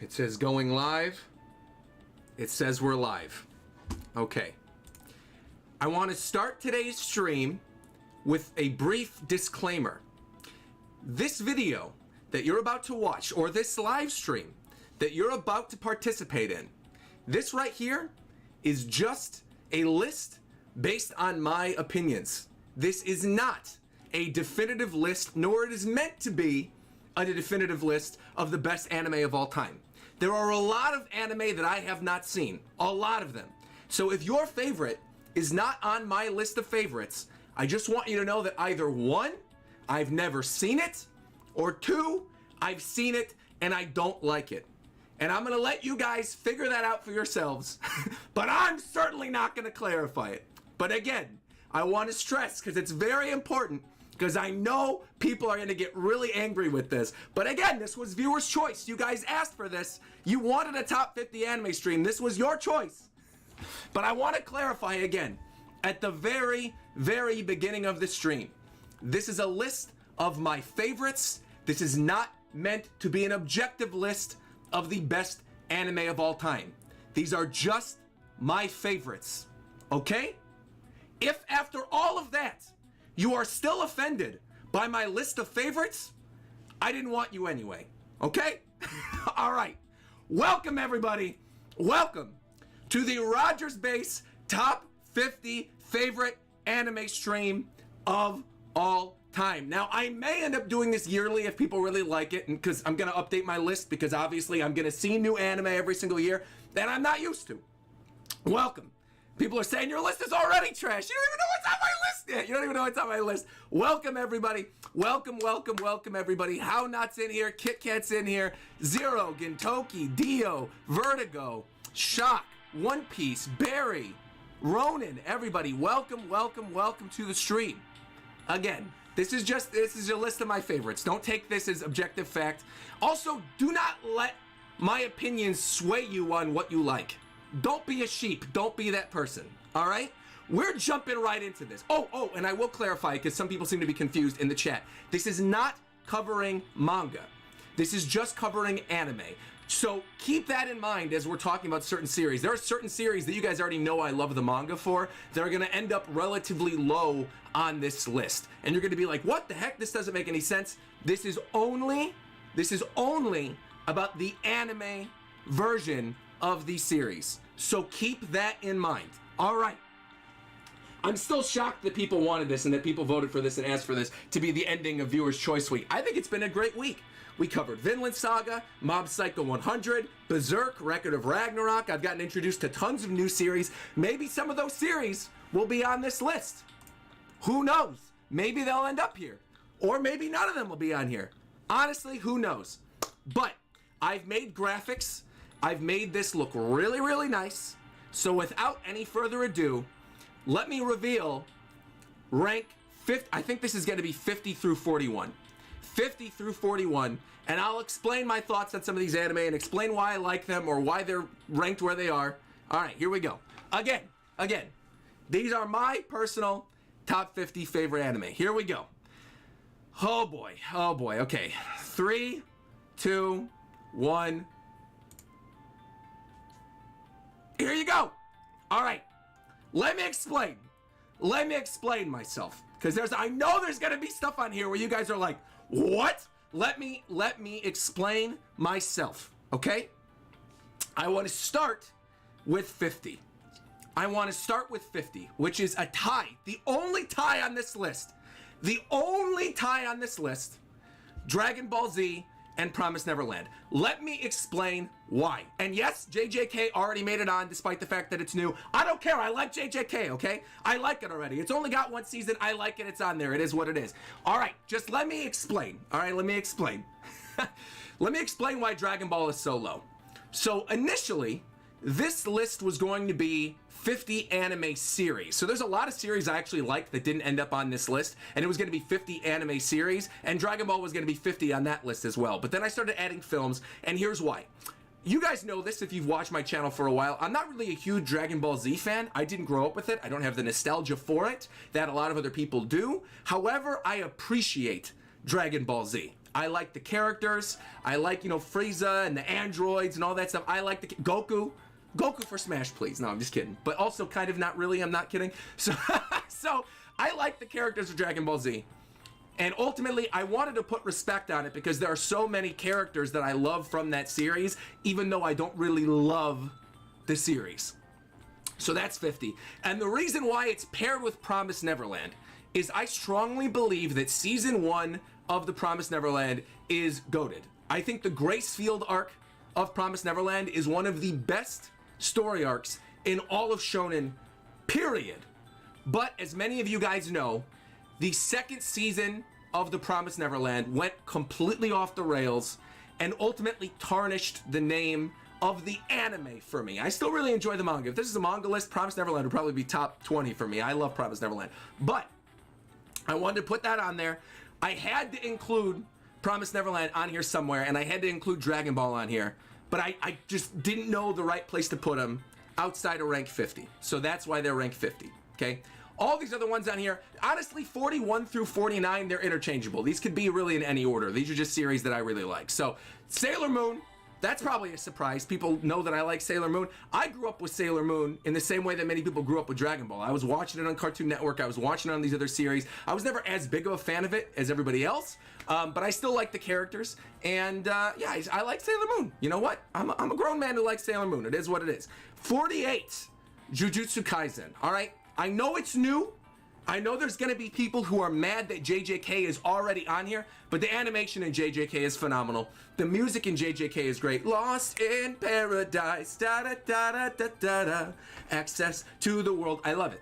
It says going live. It says we're live. Okay. I want to start today's stream with a brief disclaimer. This video that you're about to watch, or this live stream that you're about to participate in, this right here is just a list based on my opinions. This is not a definitive list, nor it is meant to be a definitive list of the best anime of all time. There are a lot of anime that I have not seen, a lot of them. So if your favorite is not on my list of favorites, I just want you to know that either one, I've never seen it, or two, I've seen it and I don't like it. And I'm gonna let you guys figure that out for yourselves, but I'm certainly not gonna clarify it. But again, I want to stress, because it's very important, because I know people are going to get really angry with this. But again, this was viewer's choice. You guys asked for this. You wanted a top 50 anime stream. This was your choice. But I want to clarify again, at the very, very beginning of the stream, this is a list of my favorites. This is not meant to be an objective list of the best anime of all time. These are just my favorites. Okay? If after all of that, you are still offended by my list of favorites, I didn't want you anyway, okay? All right, welcome everybody. Welcome to the RogersBase's Top 50 Favorite Anime Stream of All Time. Now, I may end up doing this yearly if people really like it, and because I'm gonna update my list, because obviously I'm gonna see new anime every single year that I'm not used to. Welcome. People are saying your list is already trash. You don't even know what's on my list yet. You don't even know what's on my list. Welcome, everybody. Welcome, welcome, welcome, everybody. How Not's in here. Kit Kat's in here. Zero, Gintoki, Dio, Vertigo, Shock, One Piece, Barry, Ronan, everybody. Welcome, welcome, welcome to the stream. Again, this is a list of my favorites. Don't take this as objective fact. Also, do not let my opinions sway you on what you like. Don't be a sheep. Don't be that person. All right? We're jumping right into this. Oh, and I will clarify, because some people seem to be confused in the chat. This is not covering manga. This is just covering anime. So keep that in mind as we're talking about certain series. There are certain series that you guys already know I love the manga for that are going to end up relatively low on this list. And you're going to be like, what the heck? This doesn't make any sense. This is only about the anime version of the series. So keep that in mind. All right. I'm still shocked that people wanted this and that people voted for this and asked for this to be the ending of Viewer's Choice Week. I think it's been a great week. We covered Vinland Saga, Mob Psycho 100, Berserk, Record of Ragnarok. I've gotten introduced to tons of new series. Maybe some of those series will be on this list. Who knows? Maybe they'll end up here. Or maybe none of them will be on here. Honestly, who knows? But I've made graphics. I've made this look really, really nice. So without any further ado, let me reveal rank 50. I think this is going to be 50 through 41. 50 through 41. And I'll explain my thoughts on some of these anime and explain why I like them or why they're ranked where they are. All right, here we go. Again, these are my personal top 50 favorite anime. Here we go. Oh boy. Okay. 3, 2, 1. Here you go. All right. Let me explain myself, because I know there's going to be stuff on here where you guys are like, "What?" Let me explain myself, okay? I want to start with 50. I want to start with 50, which is a tie. The only tie on this list. Dragon Ball Z and Promised Neverland. Let me explain why. And yes, JJK already made it on, despite the fact that it's new. I don't care. I like JJK, okay? I like it already. It's only got one season. I like it. It's on there. It is what it is. All right, just let me explain. All right, let me explain. Let me explain why Dragon Ball is so low. So initially, this list was going to be 50 anime series. So there's a lot of series I actually liked that didn't end up on this list, and it was going to be 50 anime series, and Dragon Ball was going to be 50 on that list as well. But then I started adding films, and here's why. You guys know this if you've watched my channel for a while. I'm not really a huge Dragon Ball Z fan. I didn't grow up with it. I don't have the nostalgia for it that a lot of other people do. However, I appreciate Dragon Ball Z. I like the characters. I like, Frieza and the androids and all that stuff. I like the Goku. Goku for Smash, please. No, I'm just kidding. But also kind of not really. I'm not kidding. So, so I like the characters of Dragon Ball Z. And ultimately, I wanted to put respect on it because there are so many characters that I love from that series, even though I don't really love the series. So that's 50. And the reason why it's paired with Promised Neverland is I strongly believe that season 1 of the Promised Neverland is goated. I think the Gracefield arc of Promised Neverland is one of the best story arcs in all of Shonen, period. But as many of you guys know, the second season of the Promised Neverland went completely off the rails and ultimately tarnished the name of the anime for me. I still really enjoy the manga. If this is a manga list, Promised Neverland would probably be top 20 for me. I love Promised Neverland. But I wanted to put that on there. I had to include Promised Neverland on here somewhere, and I had to include Dragon Ball on here. But I just didn't know the right place to put them outside of rank 50. So that's why they're ranked 50, okay? All these other ones on here, honestly, 41 through 49, they're interchangeable. These could be really in any order. These are just series that I really like. So Sailor Moon, that's probably a surprise. People know that I like Sailor Moon. I grew up with Sailor Moon in the same way that many people grew up with Dragon Ball. I was watching it on Cartoon Network. I was watching it on these other series. I was never as big of a fan of it as everybody else, but I still like the characters. And yeah, I like Sailor Moon. You know what? I'm a grown man who likes Sailor Moon. It is what it is. 48, Jujutsu Kaisen. All right, I know it's new. I know there's gonna be people who are mad that JJK is already on here, but the animation in JJK is phenomenal. The music in JJK is great. Lost in Paradise, da da da da da da da. Access to the world. I love it.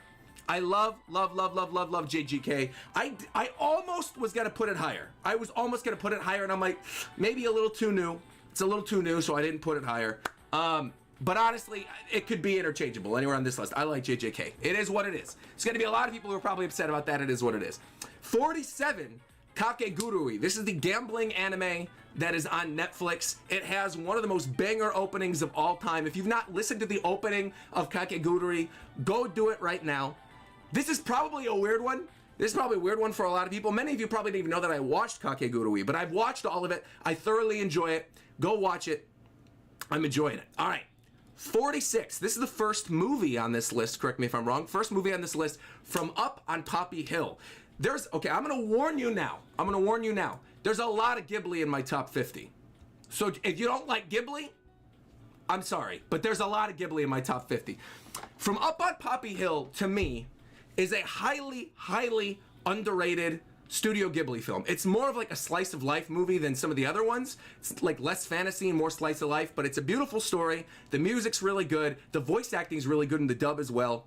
I love JJK. I almost was gonna put it higher. I was almost gonna put it higher, and I'm like, maybe a little too new. It's a little too new, so I didn't put it higher. But honestly, it could be interchangeable anywhere on this list. I like JJK. It is what it is. There's going to be a lot of people who are probably upset about that. It is what it is. 47, Kakegurui. This is the gambling anime that is on Netflix. It has one of the most banger openings of all time. If you've not listened to the opening of Kakegurui, go do it right now. This is probably a weird one. This is probably a weird one for a lot of people. Many of you probably didn't even know that I watched Kakegurui, but I've watched all of it. I thoroughly enjoy it. Go watch it. I'm enjoying it. All right. 46. This is the first movie on this list. Correct me if I'm wrong. First movie on this list from Up on Poppy Hill. Okay, I'm going to warn you now. There's a lot of Ghibli in my top 50. So if you don't like Ghibli, I'm sorry, but there's a lot of Ghibli in my top 50. From Up on Poppy Hill, to me, is a highly, highly underrated Studio Ghibli film. It's more of like a slice of life movie than some of the other ones. It's like less fantasy and more slice of life, but it's a beautiful story. The music's really good. The voice acting is really good in the dub as well.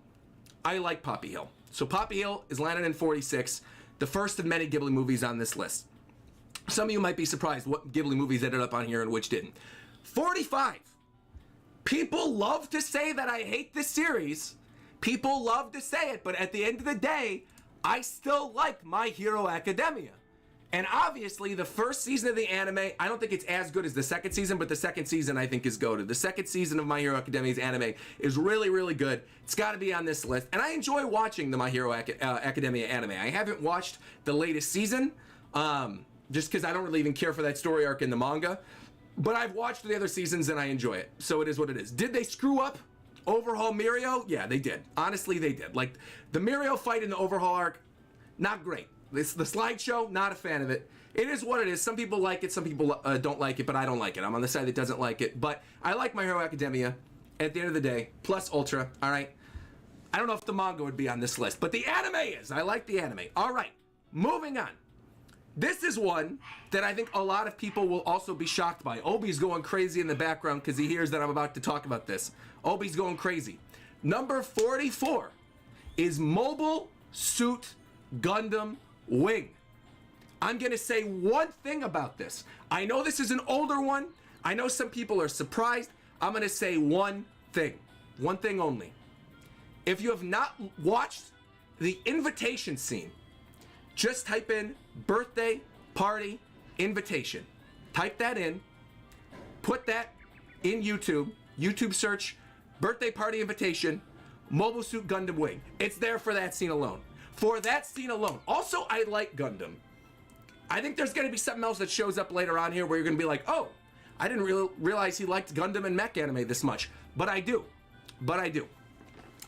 I like Poppy Hill. So Poppy Hill is landed in 46, the first of many Ghibli movies on this list. Some of you might be surprised what Ghibli movies ended up on here and which didn't. 45. People love to say that I hate this series. People love to say it, but at the end of the day, I still like My Hero Academia. And obviously, the first season of the anime, I don't think it's as good as the second season, but the second season I think is goated. The second season of My Hero Academia's anime is really, really good. It's got to be on this list. And I enjoy watching the My Hero Academia anime. I haven't watched the latest season, just because I don't really even care for that story arc in the manga. But I've watched the other seasons and I enjoy it. So it is what it is. Did they screw up? Overhaul Mirio? Yeah, they did. Honestly, they did. Like, the Mirio fight in the Overhaul arc, not great. The slideshow, not a fan of it. It is what it is. Some people like it, some people don't like it, but I don't like it. I'm on the side that doesn't like it. But I like My Hero Academia at the end of the day. Plus Ultra, all right? I don't know if the manga would be on this list, but the anime is. I like the anime. All right, moving on. This is one that I think a lot of people will also be shocked by. Obi's going crazy in the background because he hears that I'm about to talk about this. Obi's going crazy. Number 44 is Mobile Suit Gundam Wing. I'm going to say one thing about this. I know this is an older one. I know some people are surprised. I'm going to say one thing. One thing only. If you have not watched the invitation scene, just type in birthday party invitation. Type that in. Put that in YouTube. YouTube search birthday party invitation, Mobile Suit Gundam Wing. It's there for that scene alone. For that scene alone. Also, I like Gundam. I think there's going to be something else that shows up later on here where you're going to be like, oh, I didn't realize he liked Gundam and mech anime this much. But I do.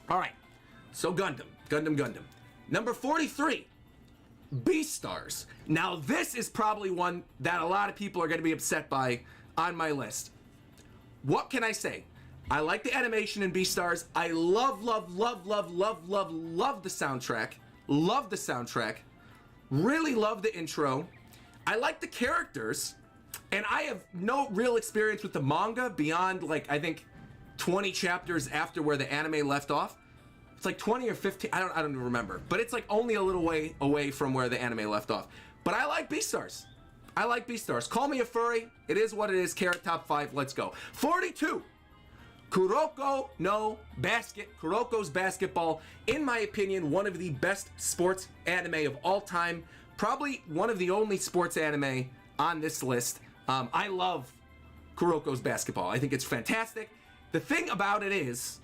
All right. So Gundam. Number 43, Beastars. Now, this is probably one that a lot of people are going to be upset by on my list. What can I say? I like the animation in Beastars. I love the soundtrack. Love the soundtrack. Really love the intro. I like the characters. And I have no real experience with the manga beyond, like, I think 20 chapters after where the anime left off. It's like 20 or 15, I don't even remember. But it's like only a little way away from where the anime left off. But I like Beastars. Call me a furry. It is what it is. Carrot top 5. Let's go. 42. Kuroko's Basketball. In my opinion, one of the best sports anime of all time. Probably one of the only sports anime on this list. I love Kuroko's Basketball. I think it's fantastic. The thing about it is,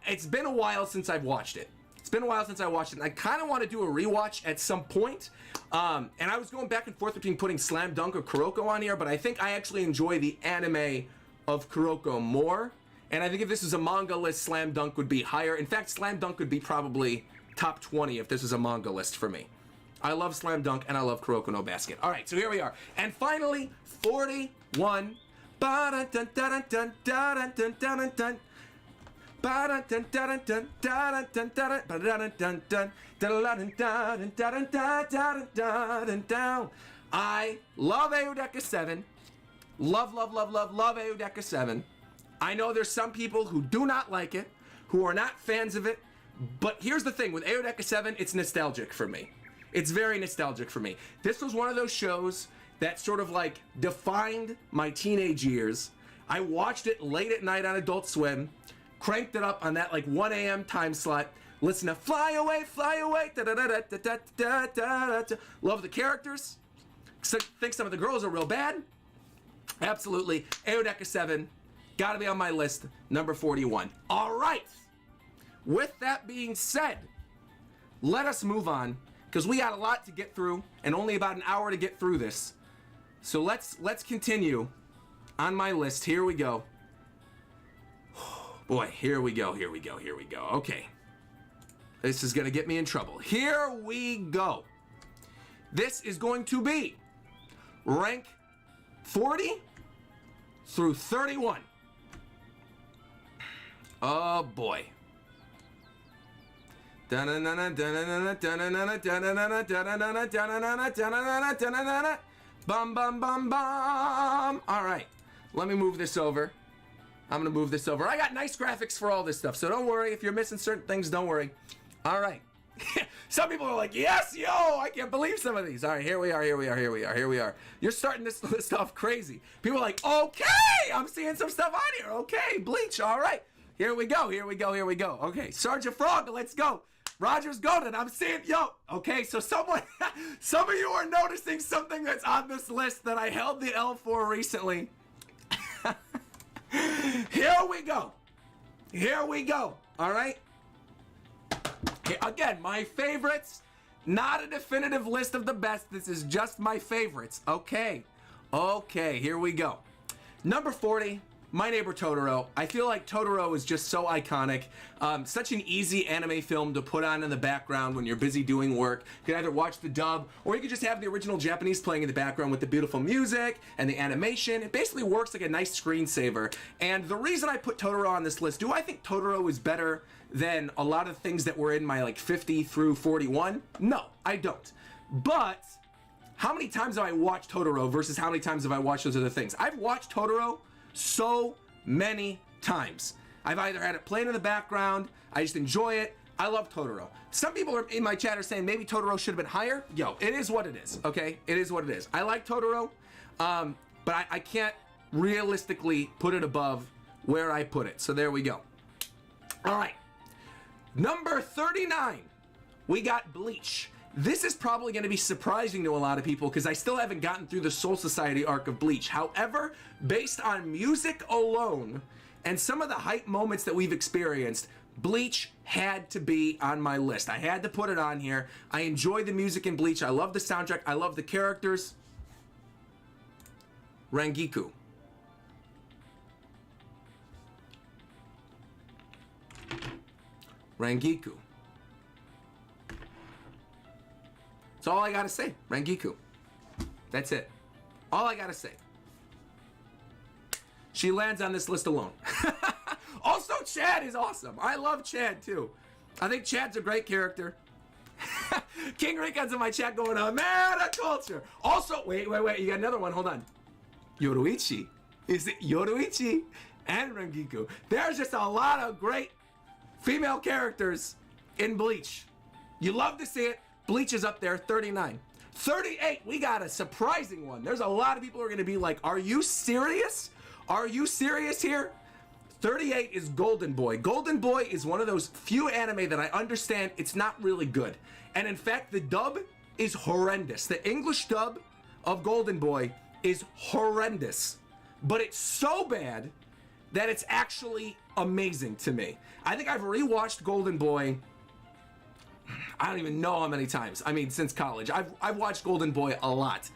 it's been a while since I've watched it. And I kind of want to do a rewatch at some point. And I was going back and forth between putting Slam Dunk or Kuroko on here, but I think I actually enjoy the anime of Kuroko more. And I think if this was a manga list, Slam Dunk would be higher. In fact, Slam Dunk would be probably top 20 if this was a manga list for me. I love Slam Dunk and I love Kuroko no Basket. All right, so here we are. And finally, 41. I love Eudeka 7. Love Eudeka 7. I know there's some people who do not like it, who are not fans of it, but here's the thing, with Eudeka 7, it's nostalgic for me. It's very nostalgic for me. This was one of those shows that sort of like defined my teenage years. I watched it late at night on Adult Swim, cranked it up on that like 1 a.m. time slot, listen to Fly Away, love the characters, think some of the girls are real bad. Absolutely, Eudeka 7, gotta be on my list, number 41. All right, with that being said, let us move on, because we got a lot to get through, and only about an hour to get through this. So let's continue on my list. Here we go. Boy, here we go. Okay. This is going to get me in trouble. Here we go. This is going to be rank 40 through 31. Oh, boy. Bum, bum, bum, bum. All right, let me move this over. I'm gonna move this over. I got nice graphics for all this stuff, so don't worry. If you're missing certain things, don't worry. All right. Some people are like, yes, yo, I can't believe some of these. All right, here we are. You're starting this list off crazy. People are like, okay, I'm seeing some stuff on here. Okay, Bleach, all right. Here we go. Okay, Sergeant Frog, let's go. Rogers Golden, I'm seeing, yo. Okay, so some of you are noticing something that's on this list that I held the L for recently. Here we go. All right. Again, my favorites, not a definitive list of the best. This is just my favorites. Okay, here we go. Number 40, My Neighbor Totoro. I feel like Totoro is just so iconic. Such an easy anime film to put on in the background when you're busy doing work. You can either watch the dub, or you can just have the original Japanese playing in the background with the beautiful music and the animation. It basically works like a nice screensaver. And the reason I put Totoro on this list, do I think Totoro is better than a lot of things that were in my like 50 through 41? No, I don't. But how many times have I watched Totoro versus how many times have I watched those other things? I've watched Totoro so many times. I've either had it playing in the background, I just enjoy it. I love Totoro. Some people are in my chat are saying maybe Totoro should have been higher. Yo, it is what it is, okay? It is what it is. I like Totoro, but I can't realistically put it above where I put it. So there we go. All right. Number 39, we got Bleach. This is probably going to be surprising to a lot of people because I still haven't gotten through the Soul Society arc of Bleach. However, based on music alone and some of the hype moments that we've experienced, Bleach had to be on my list. I had to put it on here. I enjoy the music in Bleach. I love the soundtrack. I love the characters. Rangiku. Rangiku. That's all I gotta say. Rangiku. That's it. All I gotta say. She lands on this list alone. Also, Chad is awesome. I love Chad too. I think Chad's a great character. King Ricon's in my chat going, Meta culture. Also, wait. You got another one. Hold on. Yoruichi. Is it Yoruichi and Rangiku? There's just a lot of great female characters in Bleach. You love to see it. Bleach is up there, 39. 38, we got a surprising one. There's a lot of people who are going to be like, are you serious? Are you serious here? 38 is Golden Boy. Golden Boy is one of those few anime that I understand it's not really good. And in fact, the dub is horrendous. The English dub of Golden Boy is horrendous. But it's so bad that it's actually amazing to me. I think I've rewatched Golden Boy, I don't even know how many times. I mean, since college. I've watched Golden Boy a lot.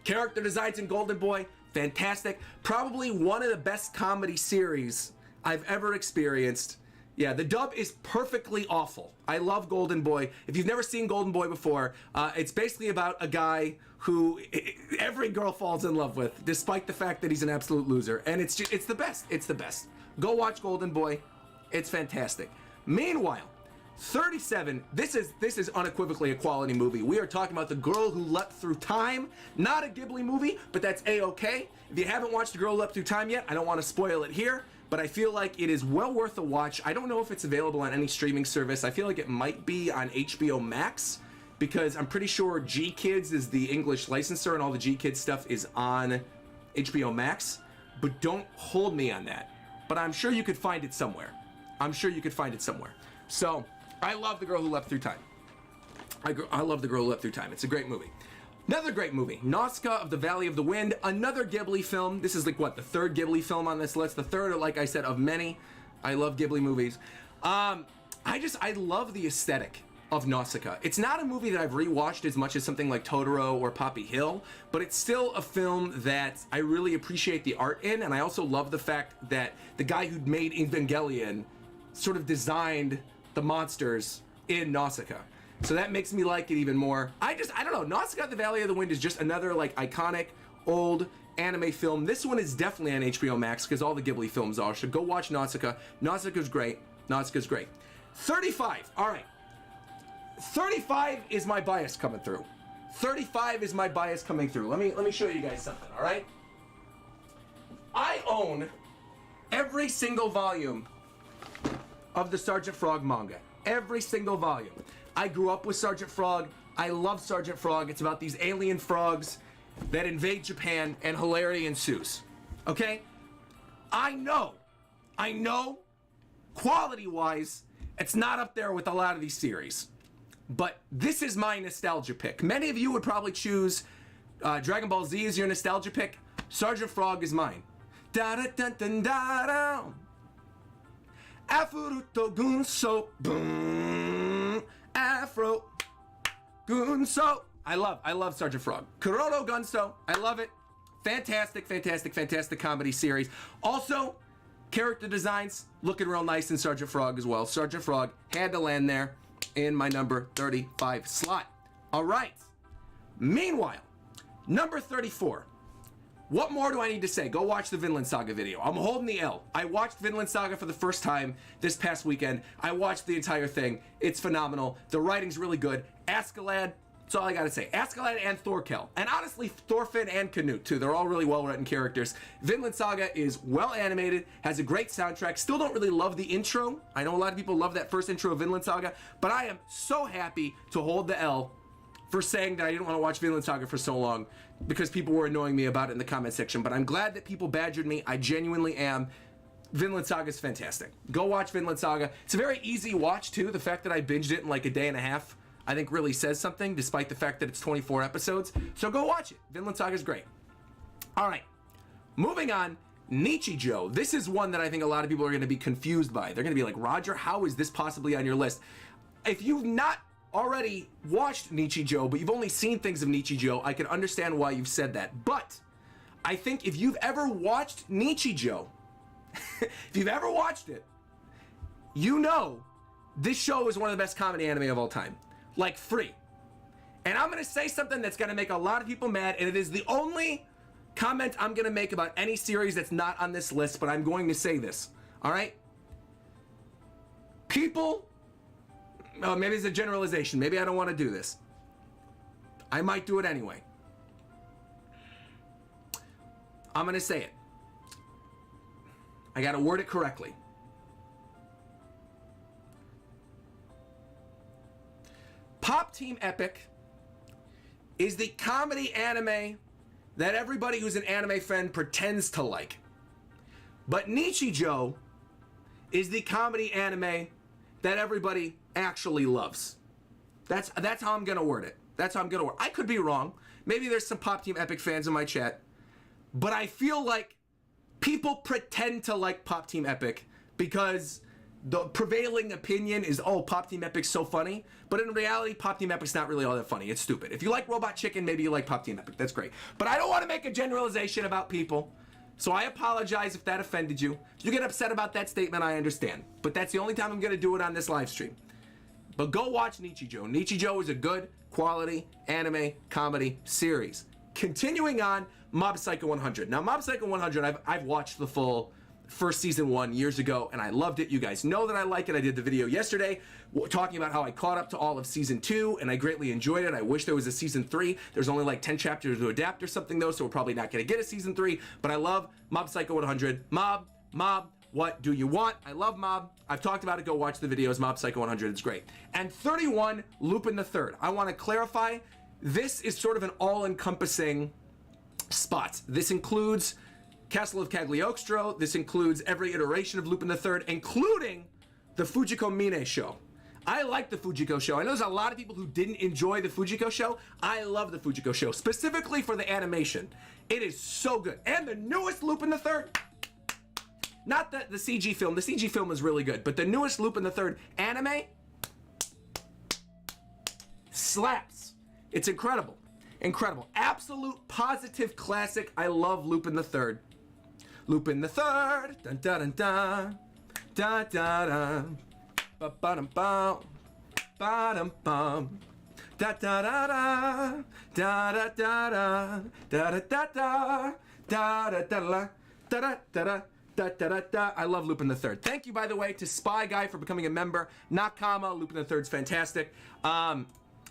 Character designs in Golden Boy, fantastic. Probably one of the best comedy series I've ever experienced. Yeah, the dub is perfectly awful. I love Golden Boy. If you've never seen Golden Boy before, it's basically about a guy who every girl falls in love with, despite the fact that he's an absolute loser. And it's the best. It's the best. Go watch Golden Boy. It's fantastic. Meanwhile, 37, this is unequivocally a quality movie. We are talking about The Girl Who Leapt Through Time. Not a Ghibli movie, but that's A-okay. If you haven't watched The Girl Who Leapt Through Time yet, I don't want to spoil it here, but I feel like it is well worth a watch. I don't know if it's available on any streaming service. I feel like it might be on HBO Max, because I'm pretty sure G-Kids is the English licensor and all the G-Kids stuff is on HBO Max, but don't hold me on that. But I'm sure you could find it somewhere. So, I love The Girl Who Leapt Through Time. I love The Girl Who Leapt Through Time. It's a great movie. Another great movie, Nausicaa of the Valley of the Wind. Another Ghibli film. This is like, what, the third Ghibli film on this list? The third, like I said, of many. I love Ghibli movies. I love the aesthetic of Nausicaa. It's not a movie that I've rewatched as much as something like Totoro or Poppy Hill, but it's still a film that I really appreciate the art in, and I also love the fact that the guy who made Evangelion sort of designed the monsters in Nausicaa. So that makes me like it even more. I don't know, Nausicaa the Valley of the Wind is just another like iconic old anime film. This one is definitely on HBO Max because all the Ghibli films are. So go watch Nausicaa. Nausicaa's great. 35. All right. 35 is my bias coming through. Let me show you guys something, all right? I own every single volume of the Sergeant Frog manga. Every single volume. I grew up with Sergeant Frog. I love Sergeant Frog. It's about these alien frogs that invade Japan and hilarity ensues. Okay? I know, quality-wise, it's not up there with a lot of these series. But this is my nostalgia pick. Many of you would probably choose Dragon Ball Z as your nostalgia pick. Sergeant Frog is mine. Da-da-dun-dun-da-da. Afuruto Gunso. Boom. Afro Gunso. I love Sergeant Frog. Kurono Gunso. I love it. Fantastic comedy series. Also, character designs looking real nice in Sergeant Frog as well. Sergeant Frog had to land there in my number 35 slot. All right. Meanwhile, number 34. What more do I need to say? Go watch the Vinland Saga video. I'm holding the L. I watched Vinland Saga for the first time this past weekend. I watched the entire thing. It's phenomenal. The writing's really good. Askeladd, that's all I gotta say. Askeladd and Thorkel. And honestly, Thorfinn and Canute too. They're all really well-written characters. Vinland Saga is well-animated, has a great soundtrack. Still don't really love the intro. I know a lot of people love that first intro of Vinland Saga, but I am so happy to hold the L for saying that I didn't want to watch Vinland Saga for so long because people were annoying me about it in the comment section. But I'm glad that people badgered me. I genuinely am. Vinland Saga is fantastic. Go watch Vinland Saga. It's a very easy watch too. The fact that I binged it in like a day and a half, I think really says something, despite the fact that it's 24 episodes. So go watch it. Vinland Saga is great. All right, moving on. Nichijou. This is one that I think a lot of people are going to be confused by. They're going to be like, Roger, how is this possibly on your list? If you've not already watched Nichijou, but you've only seen things of Nichijou, I can understand why you've said that. But I think if you've ever watched Nichijou, if you've ever watched it, you know this show is one of the best comedy anime of all time. Like, free. And I'm going to say something that's going to make a lot of people mad, and it is the only comment I'm going to make about any series that's not on this list, but I'm going to say this, all right? People, maybe it's a generalization. Maybe I don't want to do this. I might do it anyway. I'm going to say it. I got to word it correctly. Pop Team Epic is the comedy anime that everybody who's an anime fan pretends to like. But Nichijou is the comedy anime that everybody actually loves. That's how I'm gonna word it. That's how I'm gonna word it. I could be wrong. Maybe there's some Pop Team Epic fans in my chat. But I feel like people pretend to like Pop Team Epic because the prevailing opinion is, oh, Pop Team Epic's so funny. But in reality, Pop Team Epic's not really all that funny. It's stupid. If you like Robot Chicken, maybe you like Pop Team Epic. That's great. But I don't want to make a generalization about people. So I apologize if that offended you. If you get upset about that statement, I understand. But that's the only time I'm going to do it on this live stream. But go watch Nichijou. Nichijou is a good, quality anime comedy series. Continuing on, Mob Psycho 100. Now, Mob Psycho 100, I've watched the full first season 1 years ago, and I loved it. You guys know that I like it. I did the video yesterday talking about how I caught up to all of season 2, and I greatly enjoyed it. I wish there was a season 3. There's only like 10 chapters to adapt or something, though, so we're probably not going to get a season 3. But I love Mob Psycho 100. Mob, what do you want? I love Mob. I've talked about it. Go watch the videos. Mob Psycho 100. It's great. And 31, Lupin the Third. I want to clarify, this is sort of an all-encompassing spot. This includes Castle of Cagliostro. This includes every iteration of Lupin the Third, including the Fujiko Mine show. I like the Fujiko show. I know there's a lot of people who didn't enjoy the Fujiko show. I love the Fujiko show, specifically for the animation. It is so good. And the newest Lupin the Third, not the CG film. The CG film is really good, but the newest Lupin the Third anime slaps. It's incredible. Incredible. Absolute positive classic. I love Lupin the Third. Lupin the Third. Dun dun dun dun. Dun dun dun. Ba ba dum bum. Ba dum bum. Da da da da. Da da da da. Da da da da. Da da da da. Da da da da. Da, da, da, da. I love Lupin the Third. Thank you, by the way, to Spy Guy for becoming a member. Nakama, Lupin the Third's fantastic.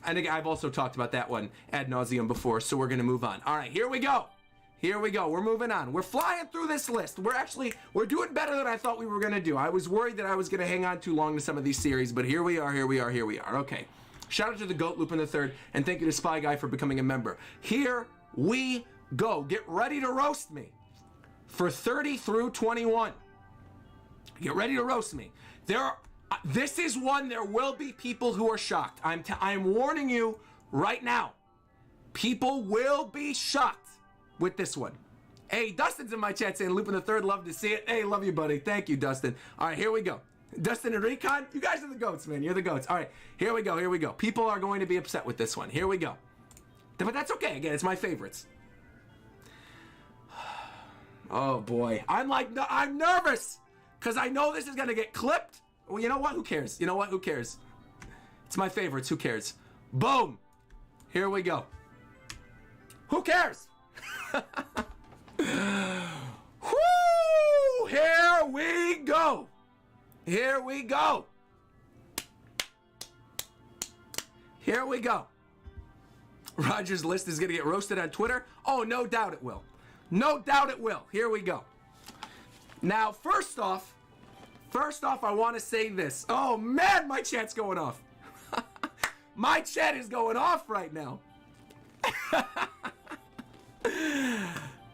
I think I've also talked about that one ad nauseum before, so we're going to move on. All right, here we go. Here we go. We're moving on. We're flying through this list. We're doing better than I thought we were going to do. I was worried that I was going to hang on too long to some of these series, but here we are, here we are, here we are. Okay. Shout out to the GOAT, Lupin the Third, and thank you to Spy Guy for becoming a member. Here we go. Get ready to roast me. For 30 through 21. Get ready to roast me. This is one there will be people who are shocked. I'm warning you right now. People will be shocked with this one. Hey, Dustin's in my chat saying Lupin the Third, love to see it. Hey, love you, buddy. Thank you, Dustin. All right, here we go. Dustin and Recon, you guys are the goats, man. You're the goats. All right, here we go, here we go. People are going to be upset with this one. Here we go. But that's okay. Again, it's my favorites. Oh boy, I'm nervous because I know this is gonna get clipped. Well, you know what? Who cares? You know what? Who cares? It's my favorites. Who cares? Boom. Here we go. Who cares? Whoo! Here we go. Here we go. Here we go. Roger's list is gonna get roasted on Twitter. Oh, no doubt it will. No doubt it will. Here we go. Now, first off, I want to say this. Oh, man, my chat's going off. My chat is going off right now.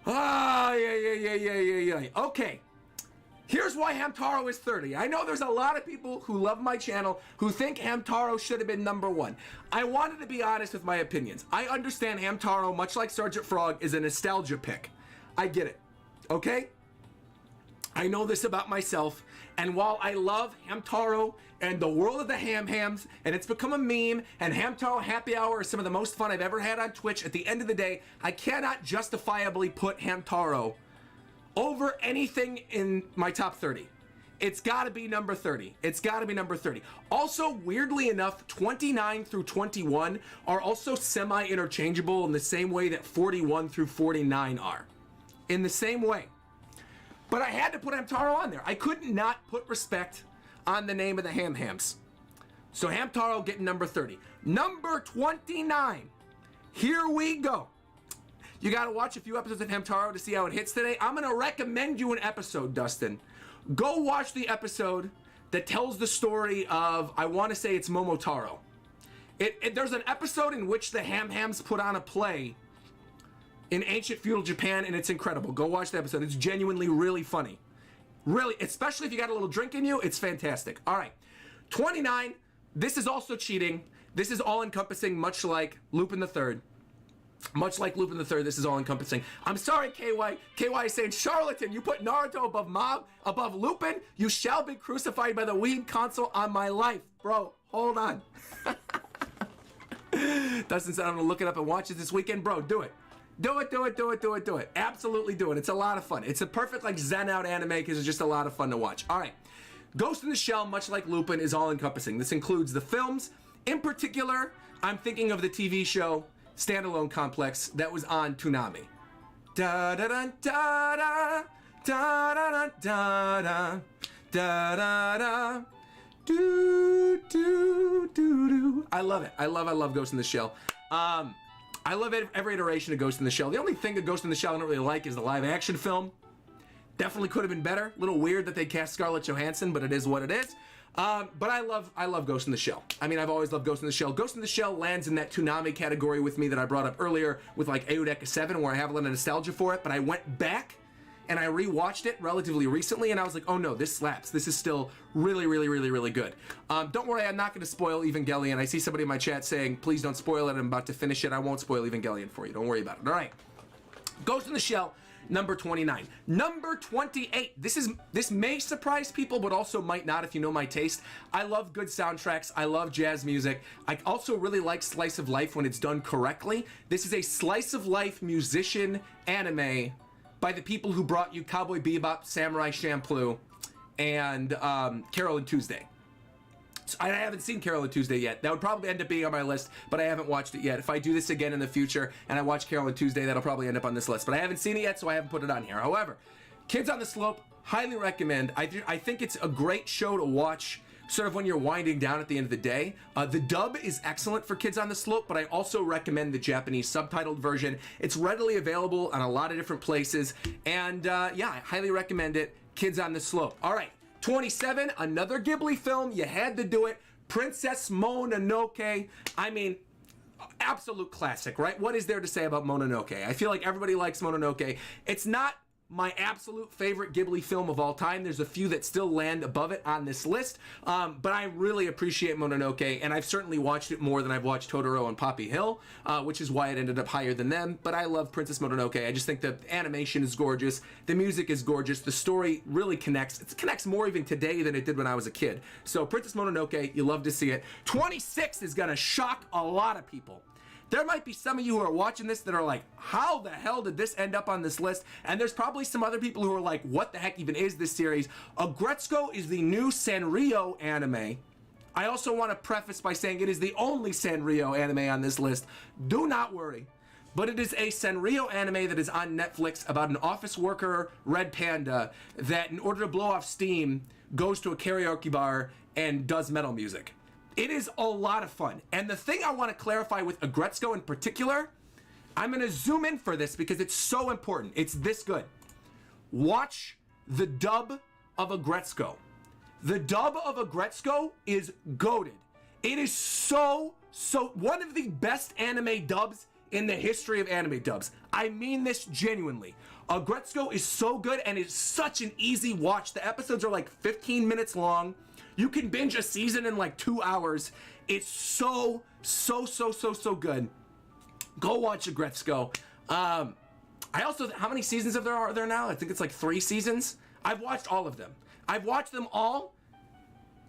Oh, yeah. Okay. Here's why Hamtaro is 30. I know there's a lot of people who love my channel who think Hamtaro should have been #1. I wanted to be honest with my opinions. I understand Hamtaro, much like Sergeant Frog, is a nostalgia pick. I get it. Okay? I know this about myself, and while I love Hamtaro and the world of the Ham Hams, and it's become a meme, and Hamtaro Happy Hour is some of the most fun I've ever had on Twitch, at the end of the day, I cannot justifiably put Hamtaro over anything in my top 30. It's got to be number 30. It's got to be number 30. Also, weirdly enough, 29 through 21 are also semi-interchangeable in the same way that 41 through 49 are. In the same way. But I had to put Hamtaro on there. I could not put respect on the name of the Ham Hams. So Hamtaro getting number 30. Number 29. Here we go. You got to watch a few episodes of Hamtaro to see how it hits today. I'm going to recommend you an episode, Dustin. Go watch the episode that tells the story of, I want to say it's Momotaro. There's an episode in which the Ham Hams put on a play in ancient feudal Japan, and it's incredible. Go watch the episode. It's genuinely really funny. Really, especially if you got a little drink in you, it's fantastic. All right, 29. This is also cheating. This is all-encompassing, much like Lupin the Third. Much like Lupin the Third, this is all-encompassing. I'm sorry, KY. KY is saying, charlatan, you put Naruto above Mob, above Lupin? You shall be crucified by the weed console on my life. Bro, hold on. Dustin said I'm gonna look it up and watch it this weekend. Bro, do it. Do it. Absolutely do it. It's a lot of fun. It's a perfect like zen out anime because it's just a lot of fun to watch. All right. Ghost in the Shell, much like Lupin, is all-encompassing. This includes the films. In particular, I'm thinking of the TV show Standalone Complex that was on Toonami. Da da da da da da da da da da da do do do do. I love it. I love Ghost in the Shell. I love every iteration of Ghost in the Shell. The only thing of Ghost in the Shell I don't really like is the live action film. Definitely could have been better. A little weird that they cast Scarlett Johansson, but it is what it is. But I love Ghost in the Shell. I mean, I've always loved Ghost in the Shell. Ghost in the Shell lands in that Toonami category with me that I brought up earlier with like Eudeka 7, where I have a lot of nostalgia for it, but I went back and I rewatched it relatively recently, and I was like, oh no, this slaps. This is still really good. Don't worry, I'm not going to spoil Evangelion. I see somebody in my chat saying, please don't spoil it. I'm about to finish it. I won't spoil Evangelion for you. Don't worry about it. All right. Ghost in the Shell, number 29. Number 28. This may surprise people, but also might not if you know my taste. I love good soundtracks. I love jazz music. I also really like slice of life when it's done correctly. This is a slice of life musician anime by the people who brought you Cowboy Bebop, Samurai Champloo, and Carol and Tuesday. So I haven't seen Carol and Tuesday yet. That would probably end up being on my list, but I haven't watched it yet. If I do this again in the future and I watch Carol and Tuesday, that'll probably end up on this list. But I haven't seen it yet, so I haven't put it on here. However, Kids on the Slope, highly recommend. I think it's a great show to watch sort of when you're winding down at the end of the day. The dub is excellent for Kids on the Slope, but I also recommend the Japanese subtitled version. It's readily available on a lot of different places, and yeah, I highly recommend it. Kids on the Slope. All right, 27, another Ghibli film. You had to do it. Princess Mononoke. I mean, absolute classic, right? What is there to say about Mononoke? I feel like everybody likes Mononoke. It's not my absolute favorite Ghibli film of all time. There's a few that still land above it on this list, but I really appreciate Mononoke, and I've certainly watched it more than I've watched Totoro and Poppy Hill, which is why it ended up higher than them, but I love Princess Mononoke. I just think the animation is gorgeous, the music is gorgeous, the story really connects. It connects more even today than it did when I was a kid. So Princess Mononoke, you love to see it. 26 is gonna shock a lot of people. There might be some of you who are watching this that are like, how the hell did this end up on this list? And there's probably some other people who are like, what the heck even is this series? Aggretsuko is the new Sanrio anime. I also want to preface by saying it is the only Sanrio anime on this list. Do not worry. But it is a Sanrio anime that is on Netflix about an office worker, Red Panda, that in order to blow off steam, goes to a karaoke bar and does metal music. It is a lot of fun. And the thing I want to clarify with Aggretsuko in particular, I'm going to zoom in for this because it's so important. It's this good. Watch the dub of Aggretsuko. The dub of Aggretsuko is goated. It is so one of the best anime dubs in the history of anime dubs. I mean this genuinely. Aggretsuko is so good and it's such an easy watch. The episodes are like 15 minutes long. You can binge a season in like 2 hours. It's so good. Go watch Aggretsuko. I also, how many seasons are there now? I think it's like 3 seasons. I've watched all of them. I've watched them all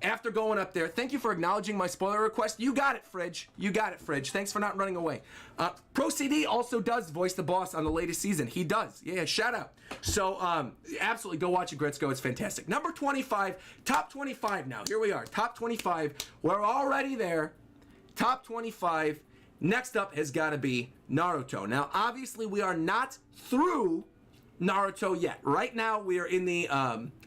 after going up there. Thank you for acknowledging my spoiler request. You got it, Fridge. You got it, Fridge. Thanks for not running away. Pro CD also does voice the boss on the latest season. He does. Yeah, shout out. So, absolutely, go watch it, Gritzko. It's fantastic. Number 25, top 25 now. Here we are, top 25. We're already there. Top 25. Next up has got to be Naruto. Now, obviously, we are not through Naruto yet. Right now, we are in the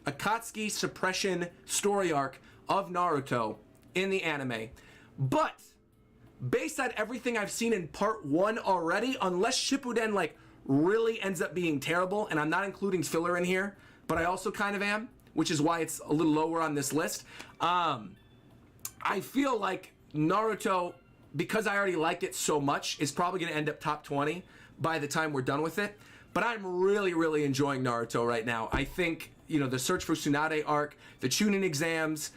Akatsuki suppression story arc of Naruto in the anime. But based on everything I've seen in part 1 already, unless Shippuden like really ends up being terrible, and I'm not including filler in here, but I also kind of am, which is why it's a little lower on this list. I feel like Naruto, because I already like it so much, is probably going to end up top 20 by the time we're done with it. But I'm really, really enjoying Naruto right now. I think, you know, the Search for Tsunade arc, the Chunin exams,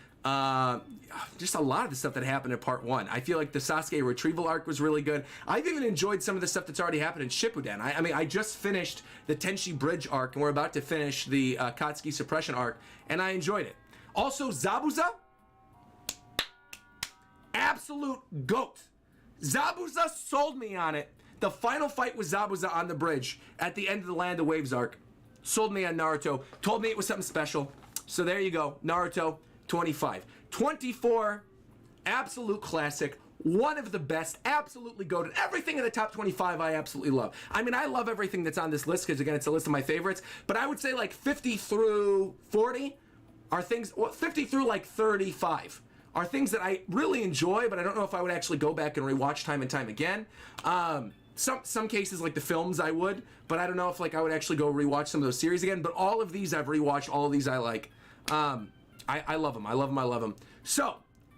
just a lot of the stuff that happened in part 1. I feel like the Sasuke retrieval arc was really good. I've even enjoyed some of the stuff that's already happened in Shippuden. I mean, I just finished the Tenchi Bridge arc, and we're about to finish the Akatsuki suppression arc, and I enjoyed it. Also, Zabuza, absolute GOAT. Zabuza sold me on it. The final fight with Zabuza on the bridge at the end of the Land of Waves arc sold me on Naruto, told me it was something special. So there you go, Naruto, 25. 24, absolute classic, one of the best, absolutely goated. Everything in the top 25 I absolutely love. I mean, I love everything that's on this list because, again, it's a list of my favorites, but I would say like 50 through 40 are things, well, 50 through like 35 are things that I really enjoy, but I don't know if I would actually go back and rewatch time and time again. Some cases, like the films, I would, but I don't know if like I would actually go rewatch some of those series again. But all of these I've rewatched, all of these I like. I love them. I love them. I love them. So,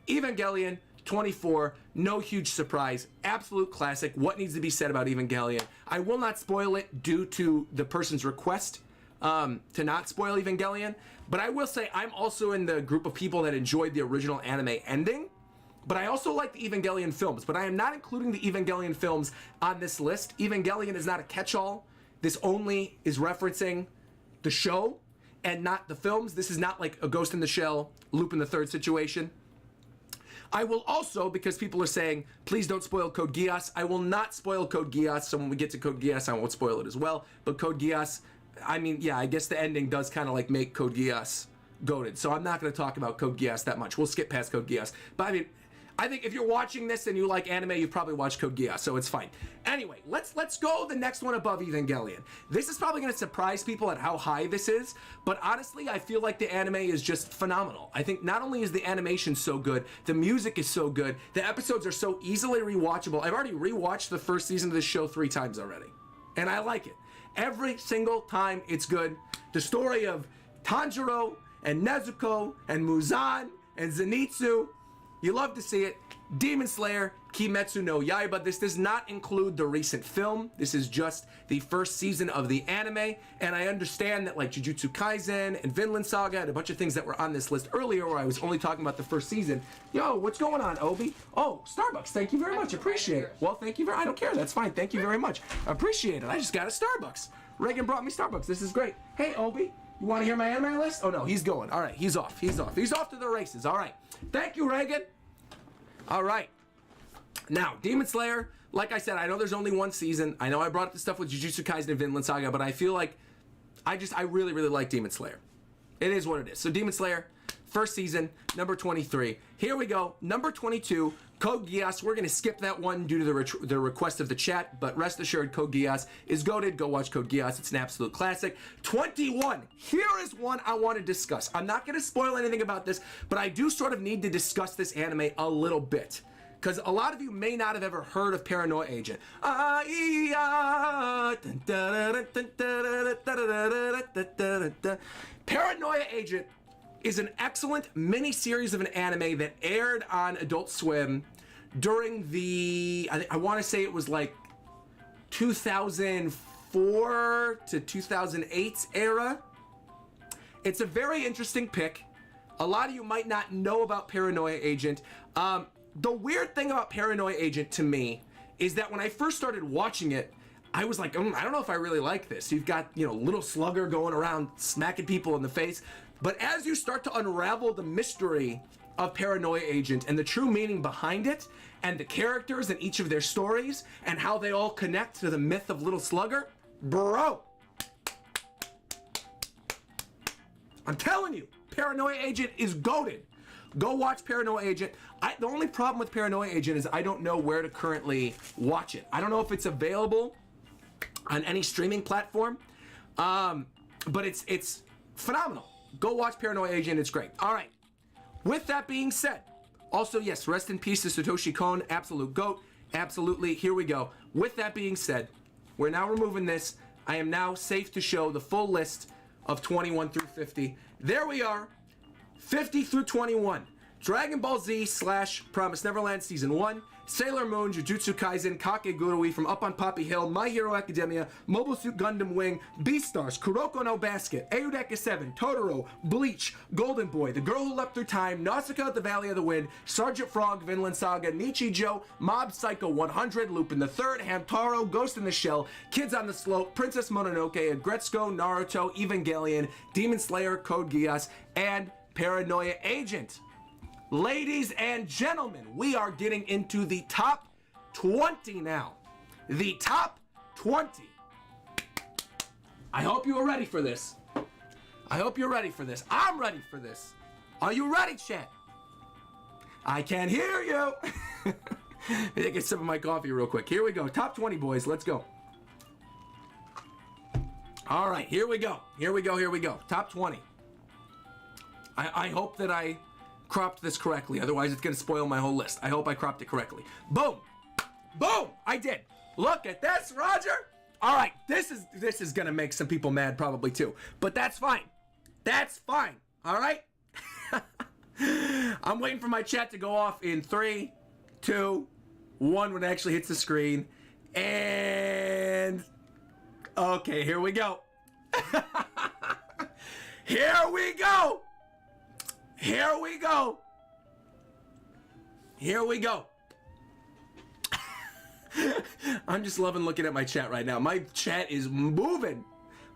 Evangelion, 24, no huge surprise, absolute classic. What needs to be said about Evangelion? I will not spoil it due to the person's request to not spoil Evangelion, but I will say I'm also in the group of people that enjoyed the original anime ending. But I also like the Evangelion films, but I am not including the Evangelion films on this list. Evangelion is not a catch-all. This only is referencing the show and not the films. This is not like a Ghost in the Shell, Lupin the Third situation. I will also, because people are saying, please don't spoil Code Geass, I will not spoil Code Geass, so when we get to Code Geass, I won't spoil it as well. But Code Geass, I mean, yeah, I guess the ending does kind of like make Code Geass goated. So I'm not going to talk about Code Geass that much. We'll skip past Code Geass. But I mean, I think if you're watching this and you like anime, you've probably watched Code Geass, so it's fine. Anyway, let's go the next one above Evangelion. This is probably going to surprise people at how high this is, but honestly, I feel like the anime is just phenomenal. I think not only is the animation so good, the music is so good, the episodes are so easily rewatchable. I've already rewatched the first season of this show 3 times already, and I like it. Every single time it's good. The story of Tanjiro and Nezuko and Muzan and Zenitsu, you love to see it. Demon Slayer, Kimetsu no Yaiba. This does not include the recent film. This is just the first season of the anime. And I understand that like Jujutsu Kaisen and Vinland Saga and a bunch of things that were on this list earlier where I was only talking about the first season. Yo, what's going on, Obi? Oh, Starbucks. Thank you very much. Appreciate it. Well, thank you very I don't care. That's fine. Thank you very much. Appreciate it. I just got a Starbucks. Reagan brought me Starbucks. This is great. Hey, Obi. You want to hear my anime list? Oh, no, he's going. All right, he's off. He's off. He's off to the races. All right. Thank you, Reagan. All right. Now, Demon Slayer, like I said, I know there's only one season. I know I brought up the stuff with Jujutsu Kaisen and Vinland Saga, but I feel like I really, really like Demon Slayer. It is what it is. So Demon Slayer, first season, number 23. Here we go. Number 22, Code Geass. We're going to skip that one due to the request of the chat, but rest assured, Code Geass is goated. Go watch Code Geass. It's an absolute classic. 21. Here is one I want to discuss. I'm not going to spoil anything about this, but I do sort of need to discuss this anime a little bit, because a lot of you may not have ever heard of Paranoia Agent. Paranoia Agent is an excellent mini-series of an anime that aired on Adult Swim during the, I want to say it was like 2004 to 2008 era. It's a very interesting pick. A lot of you might not know about Paranoia Agent. The weird thing about Paranoia Agent to me is that when I first started watching it, I was like, I don't know if I really like this. You've got, little slugger going around smacking people in the face. But as you start to unravel the mystery of Paranoia Agent and the true meaning behind it, and the characters and each of their stories, and how they all connect to the myth of Little Slugger, bro, I'm telling you, Paranoia Agent is goated. Go watch Paranoia Agent. The only problem with Paranoia Agent is I don't know where to currently watch it. I don't know if it's available on any streaming platform, but it's phenomenal. Go watch Paranoia Agent. It's great. All right. With that being said, also, yes, rest in peace to Satoshi Kon, absolute GOAT. Absolutely. Here we go. With that being said, we're now removing this. I am now safe to show the full list of 21 through 50. There we are. 50 through 21. Dragon Ball Z / Promised Neverland Season 1, Sailor Moon, Jujutsu Kaisen, Kakegurui, From Up on Poppy Hill, My Hero Academia, Mobile Suit Gundam Wing, Beastars, Kuroko no Basket, Eudeka 7, Totoro, Bleach, Golden Boy, The Girl Who Leapt Through Time, Nausicaa at the Valley of the Wind, Sergeant Frog, Vinland Saga, Nichijou, Mob Psycho 100, Lupin the Third, Hamtaro, Ghost in the Shell, Kids on the Slope, Princess Mononoke, Agretsuko, Naruto, Evangelion, Demon Slayer, Code Geass, and Paranoia Agent. Ladies and gentlemen, we are getting into the top 20 now. The top 20. I hope you are ready for this. I hope you're ready for this. I'm ready for this. Are you ready, chat? I can't hear you. I take a sip of my coffee real quick. Here we go. Top 20, boys. Let's go. All right, here we go. Here we go. Here we go. Top 20. I hope that I cropped this correctly. Otherwise, it's going to spoil my whole list. I hope I cropped it correctly. Boom. Boom. I did. Look at this, Roger. All right. This is going to make some people mad probably too. But that's fine. That's fine. All right. I'm waiting for my chat to go off in 3, 2, 1 when it actually hits the screen. And okay, here we go. Here we go. Here we go. Here we go. I'm just loving looking at my chat right now. My chat is moving.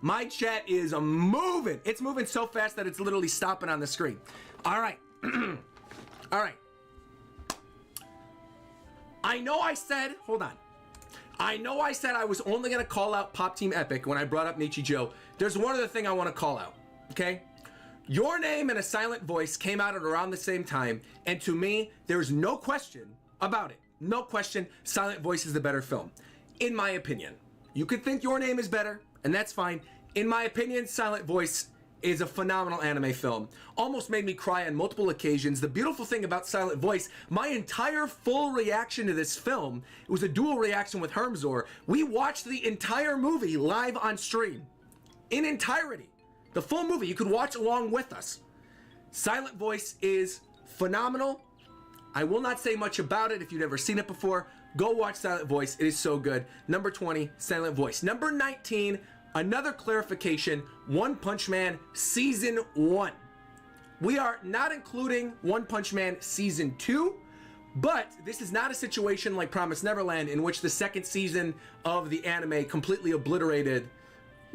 My chat is moving. It's moving so fast that it's literally stopping on the screen. All right. All right. I know I said, hold on. I know I said I was only going to call out Pop Team Epic when I brought up Nichijou. There's one other thing I want to call out, okay? Your Name and A Silent Voice came out at around the same time, and to me, there's no question about it. No question, Silent Voice is the better film, in my opinion. You could think Your Name is better, and that's fine. In my opinion, Silent Voice is a phenomenal anime film. Almost made me cry on multiple occasions. The beautiful thing about Silent Voice, my entire full reaction to this film, it was a dual reaction with Hermzor. We watched the entire movie live on stream, in entirety. The full movie, you could watch along with us. Silent Voice is phenomenal. I will not say much about it. If you've never seen it before, go watch Silent Voice. It is so good. Number 20, Silent Voice. Number 19, another clarification, One Punch Man Season 1. We are not including One Punch Man Season 2, but this is not a situation like Promised Neverland in which the second season of the anime completely obliterated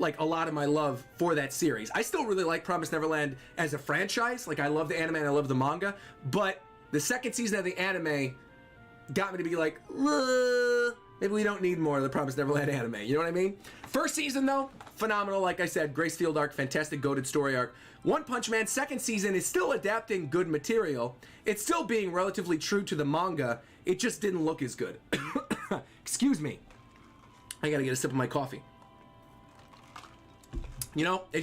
like a lot of my love for that series. I still really like Promised Neverland as a franchise. Like I love the anime and I love the manga, but the second season of the anime got me to be like, maybe we don't need more of the Promised Neverland anime. You know what I mean? First season though, phenomenal. Like I said, Gracefield arc, fantastic, goated story arc. One Punch Man second season is still adapting good material. It's still being relatively true to the manga. It just didn't look as good. Excuse me. I gotta get a sip of my coffee. You know, it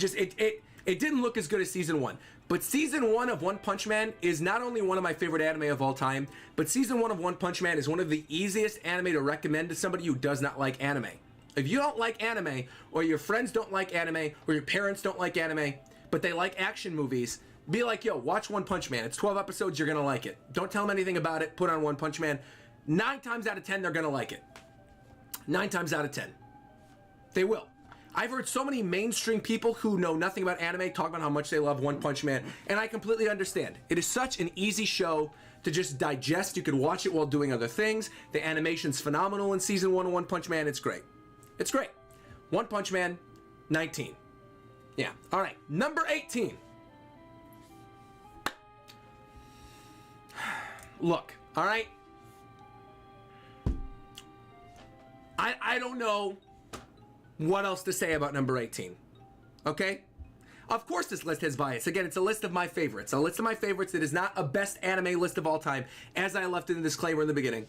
didn't look as good as season 1. But season 1 of One Punch Man is not only one of my favorite anime of all time, but season 1 of One Punch Man is one of the easiest anime to recommend to somebody who does not like anime. If you don't like anime, or your friends don't like anime, or your parents don't like anime, but they like action movies, be like, yo, watch One Punch Man. It's 12 episodes, you're gonna like it. Don't tell them anything about it, put on One Punch Man. 9 times out of 10, they're gonna like it. 9 times out of 10. They will. I've heard so many mainstream people who know nothing about anime talk about how much they love One Punch Man, and I completely understand. It is such an easy show to just digest. You could watch it while doing other things. The animation's phenomenal in season 1 of One Punch Man. It's great. It's great. One Punch Man, 19. Yeah. All right. Number 18. Look. All right. I don't know what else to say about number 18. Okay? Of course this list has bias. Again, it's a list of my favorites. A list of my favorites that is not a best anime list of all time, as I left in the disclaimer in the beginning.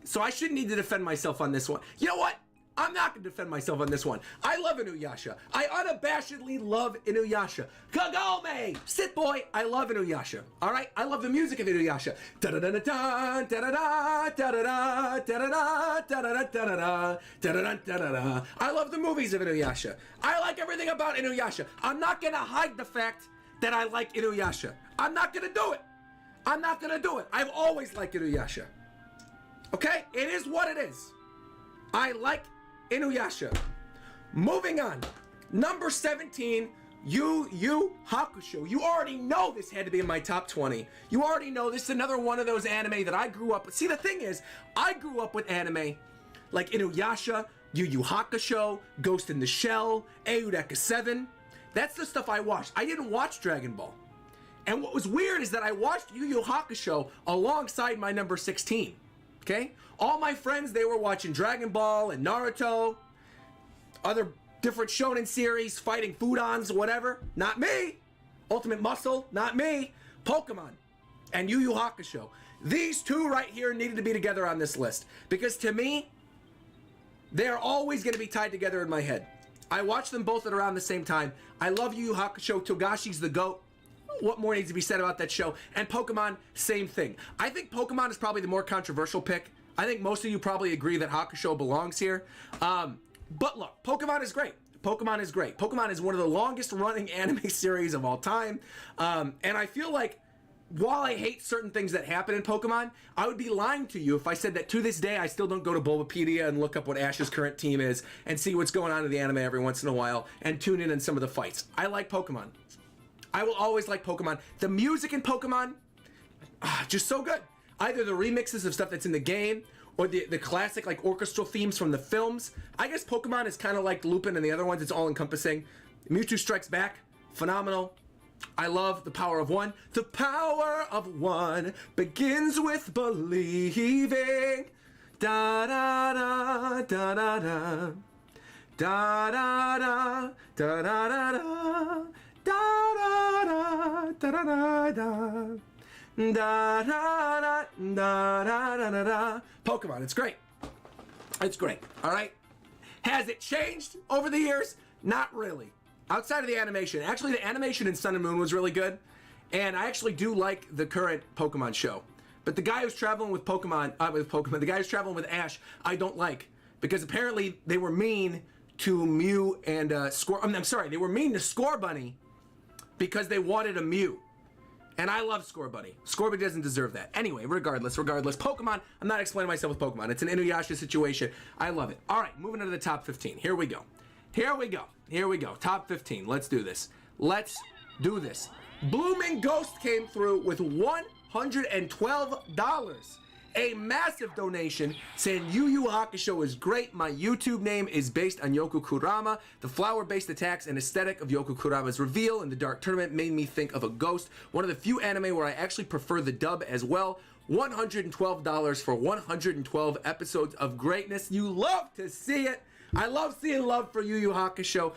So I shouldn't need to defend myself on this one. You know what? I'm not going to defend myself on this one. I love Inuyasha. I unabashedly love Inuyasha. Kagome! Sit boy! I love Inuyasha. Alright? I love the music of Inuyasha. Da-da-da-da-da, da-da-da, da-da-da, da-da-da, da-da-da, da-da-da, da-da-da, da-da-da. I love the movies of Inuyasha. I like everything about Inuyasha. I'm not going to hide the fact that I like Inuyasha. I'm not going to do it. I'm not going to do it. I've always liked Inuyasha. Okay? It is what it is. I like Inuyasha. Moving on. Number 17, Yu Yu Hakusho. You already know this had to be in my top 20. You already know this is another one of those anime that I grew up with. See, the thing is, I grew up with anime like Inuyasha, Yu Yu Hakusho, Ghost in the Shell, Eureka 7. That's the stuff I watched. I didn't watch Dragon Ball. And what was weird is that I watched Yu Yu Hakusho alongside my number 16. Okay? All my friends, they were watching Dragon Ball and Naruto, other different shonen series, fighting Fudons, whatever. Not me. Ultimate Muscle, not me. Pokemon and Yu Yu Hakusho. These two right here needed to be together on this list. Because to me, they're always going to be tied together in my head. I watched them both at around the same time. I love Yu Yu Hakusho. Togashi's the GOAT. What more needs to be said about that show? And Pokemon, same thing. I think Pokemon is probably the more controversial pick. I think most of you probably agree that Hakusho belongs here. But look, Pokemon is great. Pokemon is great. Pokemon is one of the longest running anime series of all time. And I feel like while I hate certain things that happen in Pokemon, I would be lying to you if I said that to this day I still don't go to Bulbapedia and look up what Ash's current team is and see what's going on in the anime every once in a while and tune in on some of the fights. I like Pokemon. I will always like Pokemon. The music in Pokemon, just so good. Either the remixes of stuff that's in the game or the classic like orchestral themes from the films. I guess Pokemon is kind of like Lupin and the other ones. It's all encompassing. Mewtwo Strikes Back, phenomenal. I love the power of one. The power of one begins with believing. Da da da da da da. Da da da da da da da. Da da da da da da da. Da da da da da da da. Pokemon, it's great. It's great. All right. Has it changed over the years? Not really. Outside of the animation. Actually, the animation in Sun and Moon was really good. And I actually do like the current Pokemon show. But the guy who's traveling with the guy who's traveling with Ash, I don't like. Because apparently they were mean to Mew and they were mean to Scorbunny because they wanted a Mew. And I love Scorbunny. Scorbunny doesn't deserve that. Anyway, regardless. Pokemon, I'm not explaining myself with Pokemon. It's an Inuyasha situation. I love it. All right, moving into the top 15. Here we go. Top 15. Let's do this. Blooming Ghost came through with $112. A massive donation saying Yu Yu Hakusho is great. My YouTube name is based on Yoko Kurama. The flower-based attacks and aesthetic of Yoko Kurama's reveal in the Dark Tournament made me think of a ghost. One of the few anime where I actually prefer the dub as well. $112 for 112 episodes of greatness. You love to see it. I love seeing love for Yu Yu Hakusho.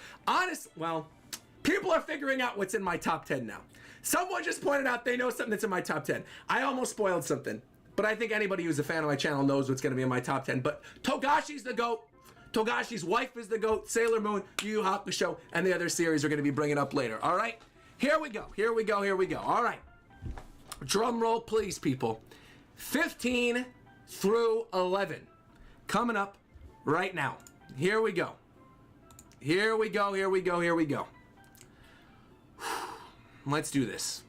People are figuring out what's in my top 10 now. Someone just pointed out they know something that's in my top 10. I almost spoiled something. But I think anybody who's a fan of my channel knows what's going to be in my top 10. But Togashi's the GOAT. Togashi's wife is the GOAT. Sailor Moon, Yu Yu Hakusho, and the other series are going to be bringing up later. All right? Here we go. All right. Drum roll, please, people. 15 through 11. Coming up right now. Here we go. Let's do this.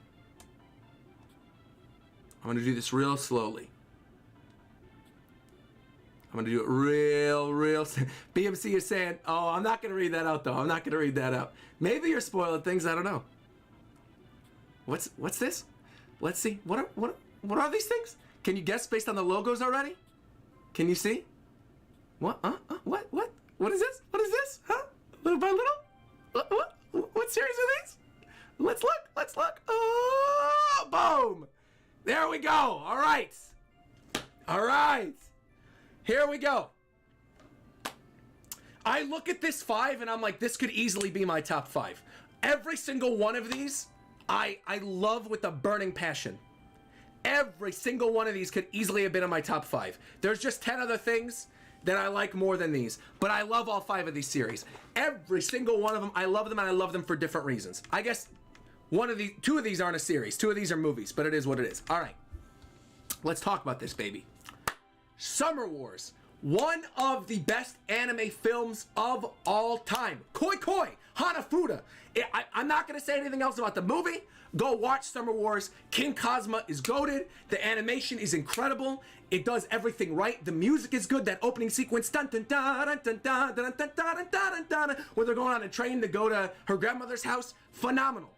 I'm going to do this real slowly. I'm going to do it real. BMC is saying, oh, I'm not going to read that out, though. Maybe you're spoiling things. I don't know. What's this? Let's see. What are these things? Can you guess based on the logos already? Can you see? What? What? What is this? What is this? Huh? Little by little? What series are these? Let's look. Let's look. Oh, boom. There we go. All right. All right. Here we go. I look at this 5 and I'm like, this could easily be my top 5. Every single one of these, I love with a burning passion. Every single one of these could easily have been in my top 5. There's just 10 other things that I like more than these, but I love all 5 of these series. Every single one of them, I love them, and I love them for different reasons. I guess 2 of these aren't a series, 2 of these are movies, but it is what it is. All right, let's talk about this, baby. Summer Wars, one of the best anime films of all time. Koi Koi, Hanafuda. I'm not gonna say anything else about the movie. Go watch Summer Wars. King Cosma is goated. The animation is incredible. It does everything right. The music is good. That opening sequence, dun dun dun dun dun dun dun dun dun dun dun, where they're going on a train to go to her grandmother's house, phenomenal.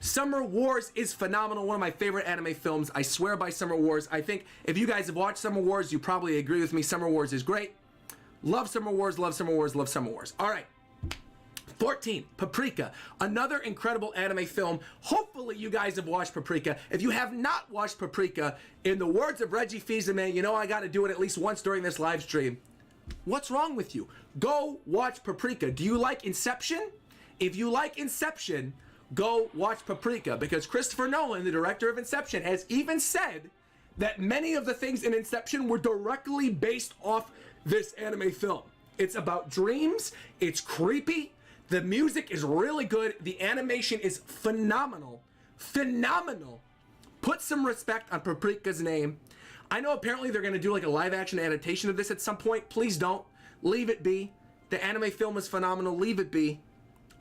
Summer Wars is phenomenal. One of my favorite anime films. I swear by Summer Wars. I think if you guys have watched Summer Wars, you probably agree with me. Summer Wars is great. Love Summer Wars, love Summer Wars, love Summer Wars. All right. 14, Paprika, another incredible anime film. Hopefully you guys have watched Paprika. If you have not watched Paprika, in the words of Reggie Fils-Aimé, you know I got to do it at least once during this live stream. What's wrong with you? Go watch Paprika. Do you like Inception? If you like Inception, go watch Paprika, because Christopher Nolan, the director of Inception, has even said that many of the things in Inception were directly based off this anime film. It's about dreams. It's creepy. The music is really good. The animation is phenomenal. Phenomenal. Put some respect on Paprika's name. I know apparently they're going to do like a live action adaptation of this at some point. Please don't. Leave it be. The anime film is phenomenal. Leave it be.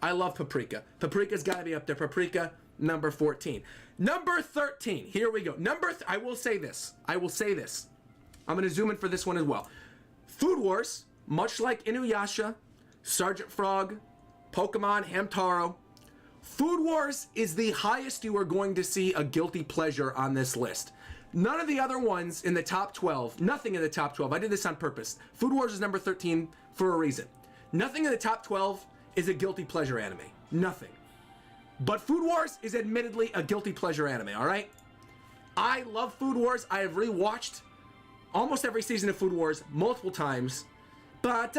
I love Paprika. Paprika's got to be up there. Paprika, number 14. Number 13. Here we go. I will say this. I'm going to zoom in for this one as well. Food Wars, much like Inuyasha, Sergeant Frog, Pokemon, Hamtaro. Food Wars is the highest you are going to see a guilty pleasure on this list. None of the other ones in the top 12, nothing in the top 12, I did this on purpose. Food Wars is number 13 for a reason. Nothing in the top 12 is a guilty pleasure anime. Nothing. But Food Wars is admittedly a guilty pleasure anime, all right? I love Food Wars. I have rewatched almost every season of Food Wars multiple times. I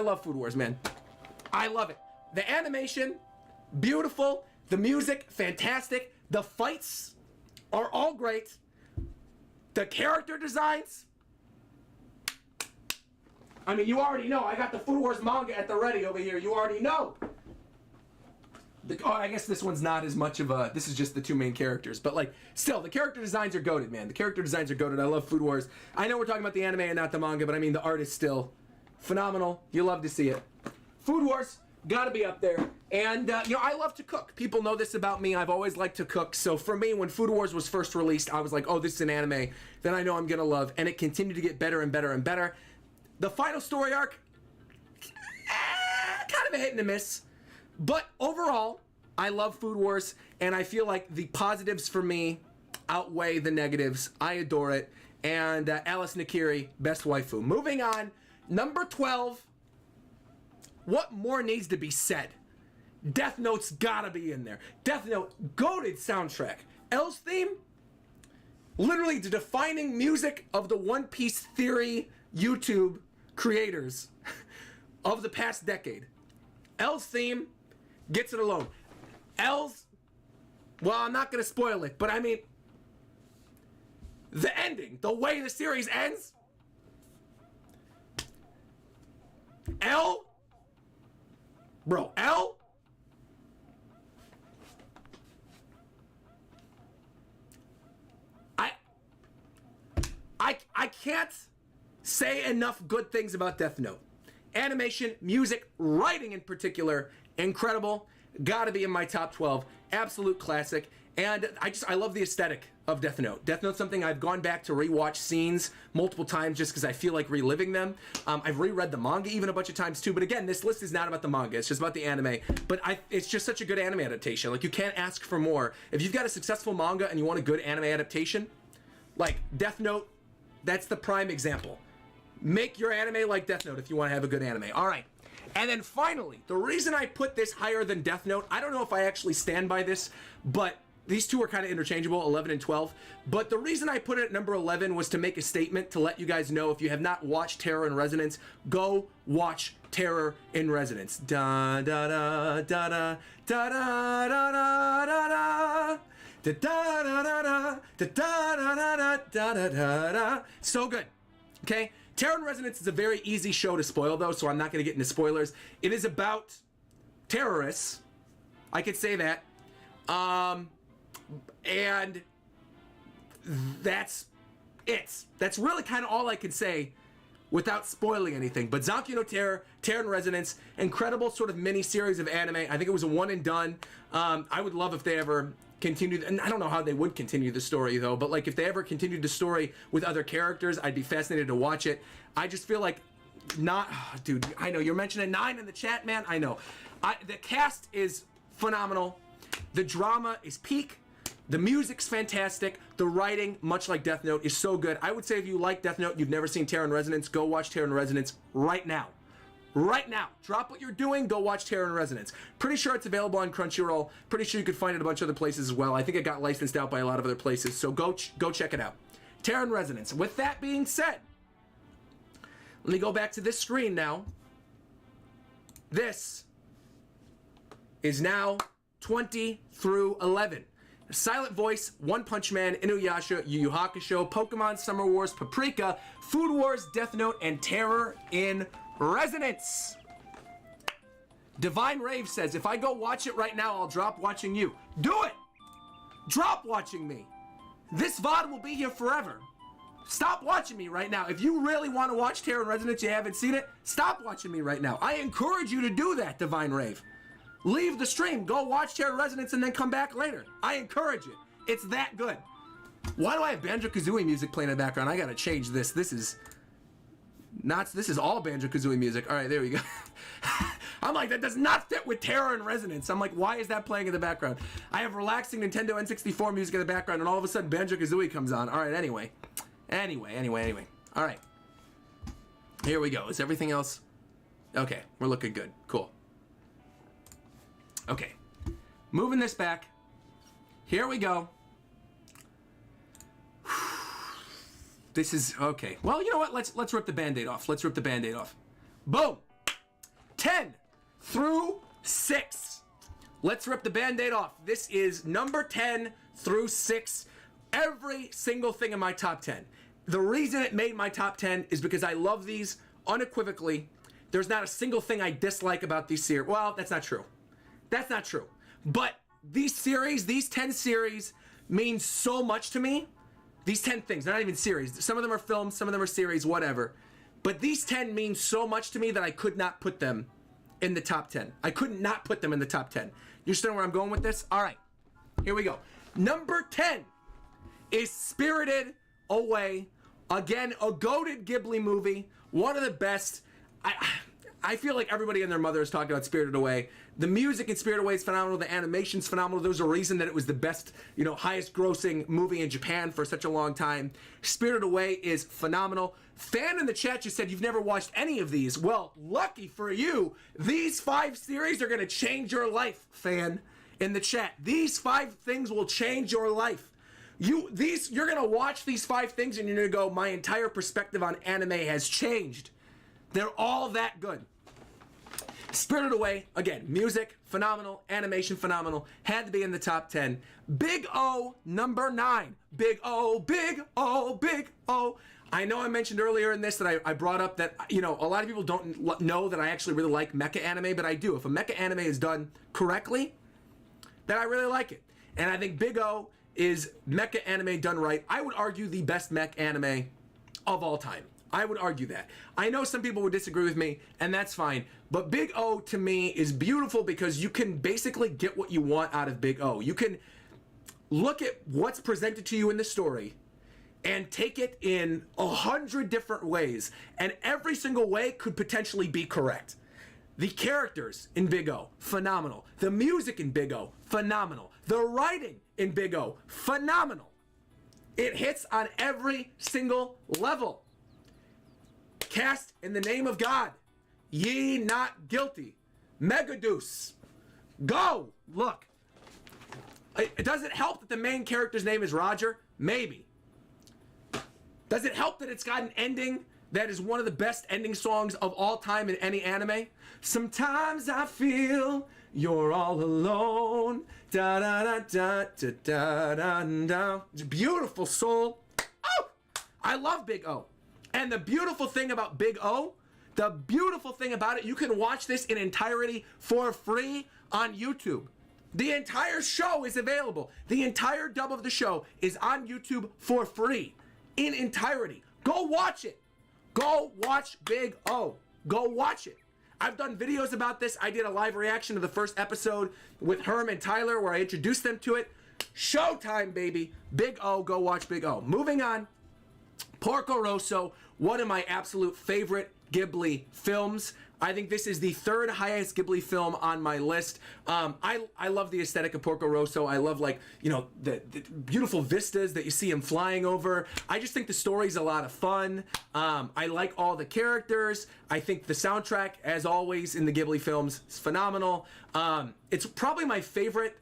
love Food Wars, man. I love it. The animation, beautiful. The music, fantastic. The fights are all great. The character designs, I mean, you already know. I got the Food Wars manga at the ready over here. You already know. I guess this one's not as much of a... This is just the 2 main characters. But, like, still, the character designs are goated, man. The character designs are goated. I love Food Wars. I know we're talking about the anime and not the manga, but, I mean, the art is still phenomenal. You love to see it. Food Wars, gotta be up there. And, you know, I love to cook. People know this about me. I've always liked to cook. So, for me, when Food Wars was first released, I was like, oh, this is an anime that I know I'm gonna love. And it continued to get better and better and better. The final story arc, kind of a hit and a miss. But overall, I love Food Wars, and I feel like the positives for me outweigh the negatives. I adore it. And Alice Nakiri, best waifu. Moving on, number 12. What more needs to be said? Death Note's gotta be in there. Death Note, goated soundtrack. L's theme, literally the defining music of the One Piece Theory YouTube creators of the past decade. L's theme gets it alone. L's, well, I'm not going to spoil it, but I mean, the ending, the way the series ends, L, bro, L, I can't say enough good things about Death Note. Animation, music, writing in particular, incredible. Gotta be in my top 12. Absolute classic. And I love the aesthetic of Death Note. Death Note's something I've gone back to rewatch scenes multiple times just because I feel like reliving them. I've reread the manga even a bunch of times too, but again, this list is not about the manga, it's just about the anime. But it's just such a good anime adaptation. Like, you can't ask for more. If you've got a successful manga and you want a good anime adaptation, like Death Note, that's the prime example. Make your anime like Death Note if you want to have a good anime. All right. And then finally, the reason I put this higher than Death Note, I don't know if I actually stand by this, but these two are kind of interchangeable, 11 and 12. But the reason I put it at number 11 was to make a statement to let you guys know, if you have not watched Terror in Resonance, go watch Terror in Resonance. Da da da da da da da da da da. Da da da da da da da da da da da. So good. Okay? Terror in Resonance is a very easy show to spoil, though, so I'm not going to get into spoilers. It is about terrorists. I could say that. And that's it. That's really kind of all I can say without spoiling anything. But Zankyou no Terror, Terror in Resonance, incredible sort of mini-series of anime. I think it was a one and done. I would love if they ever continued, and I don't know how they would continue the story though, but like if they ever continued the story with other characters, I'd be fascinated to watch it. I just feel like dude, I know you're mentioning 9 in the chat, man. I know. The cast is phenomenal. The drama is peak. The music's fantastic. The writing, much like Death Note, is so good. I would say if you like Death Note and you've never seen Terror in Resonance, go watch Terror in Resonance right now. Right now. Drop what you're doing, go watch Terror in Resonance. Pretty sure it's available on Crunchyroll. Pretty sure you could find it a bunch of other places as well. I think it got licensed out by a lot of other places, so go check it out. Terror in Resonance. With that being said, let me go back to this screen now. This is now 20 through 11. Silent Voice, One Punch Man, Inuyasha, Yu Yu Hakusho, Pokemon Summer Wars, Paprika, Food Wars, Death Note, and Terror in Resonance. Divine Rave says, if I go watch it right now, I'll drop watching you. Do it! Drop watching me. This VOD will be here forever. Stop watching me right now. If you really want to watch Terror in Resonance, you haven't seen it, stop watching me right now. I encourage you to do that, Divine Rave. Leave the stream, go watch Terror in Resonance, and then come back later. I encourage it. It's that good. Why do I have Banjo-Kazooie music playing in the background? I gotta change this. This is all Banjo-Kazooie music. All right, there we go. I'm like, that does not fit with Terror in Resonance. I'm like, why is that playing in the background? I have relaxing Nintendo N64 music in the background, and all of a sudden Banjo-Kazooie comes on. All right, anyway. All right. Here we go. Is everything else? Okay, we're looking good. Cool. Okay, moving this back. Here we go. This is okay. Well, you know what? Let's rip the Band-Aid off. Let's rip the Band-Aid off. Boom. 10 through 6. Let's rip the Band-Aid off. This is number 10 through 6. Every single thing in my top 10. The reason it made my top 10 is because I love these unequivocally. There's not a single thing I dislike about these series. Well, that's not true. That's not true. But these series, these 10 series mean so much to me. These 10 things, they're not even series. Some of them are films, some of them are series, whatever. But these 10 mean so much to me that I could not put them in the top 10. I could not put them in the top 10. You understand where I'm going with this? All right, here we go. Number 10 is Spirited Away. Again, a goated Ghibli movie. One of the best. I feel like everybody and their mother is talking about Spirited Away. The music in Spirited Away is phenomenal. The animation's phenomenal. There's a reason that it was the best, highest grossing movie in Japan for such a long time. Spirited Away is phenomenal. Fan in the chat just said you've never watched any of these. Well, lucky for you, these 5 series are going to change your life, fan in the chat. These 5 things will change your life. You're going to watch these 5 things and you're going to go, my entire perspective on anime has changed. They're all that good. Spirited Away, again, music, phenomenal, animation, phenomenal, had to be in the top 10. Big O, number 9. Big O, Big O, Big O. I know I mentioned earlier in this that I brought up that, a lot of people don't know that I actually really like mecha anime, but I do. If a mecha anime is done correctly, then I really like it. And I think Big O is mecha anime done right. I would argue the best mech anime of all time. I would argue that. I know some people would disagree with me, and that's fine. But Big O, to me, is beautiful because you can basically get what you want out of Big O. You can... look at what's presented to you in the story and take it in 100 different ways, and every single way could potentially be correct. The characters in Big O, phenomenal. The music in Big O, phenomenal. The writing in Big O, phenomenal. It hits on every single level. Cast in the name of God. Ye not guilty. Megadoos. Go! Look. Does it help that the main character's name is Roger? Maybe. Does it help that it's got an ending that is one of the best ending songs of all time in any anime? Sometimes I feel you're all alone. Da da da da da da da da. Beautiful soul. Oh! I love Big O. And the beautiful thing about Big O, the beautiful thing about it, you can watch this in entirety for free on YouTube. The entire show is available. The entire dub of the show is on YouTube for free in entirety. Go watch it. Go watch Big O. Go watch it. I've done videos about this. I did a live reaction to the first episode with Herm and Tyler where I introduced them to it. Showtime, baby. Big O. Go watch Big O. Moving on. Porco Rosso, one of my absolute favorite Ghibli films. I think this is the third highest Ghibli film on my list. I love the aesthetic of Porco Rosso. I love, like, you know, the beautiful vistas that you see him flying over. I just think the story's a lot of fun. I like all the characters. I think the soundtrack, as always in the Ghibli films, is phenomenal. It's probably my favorite,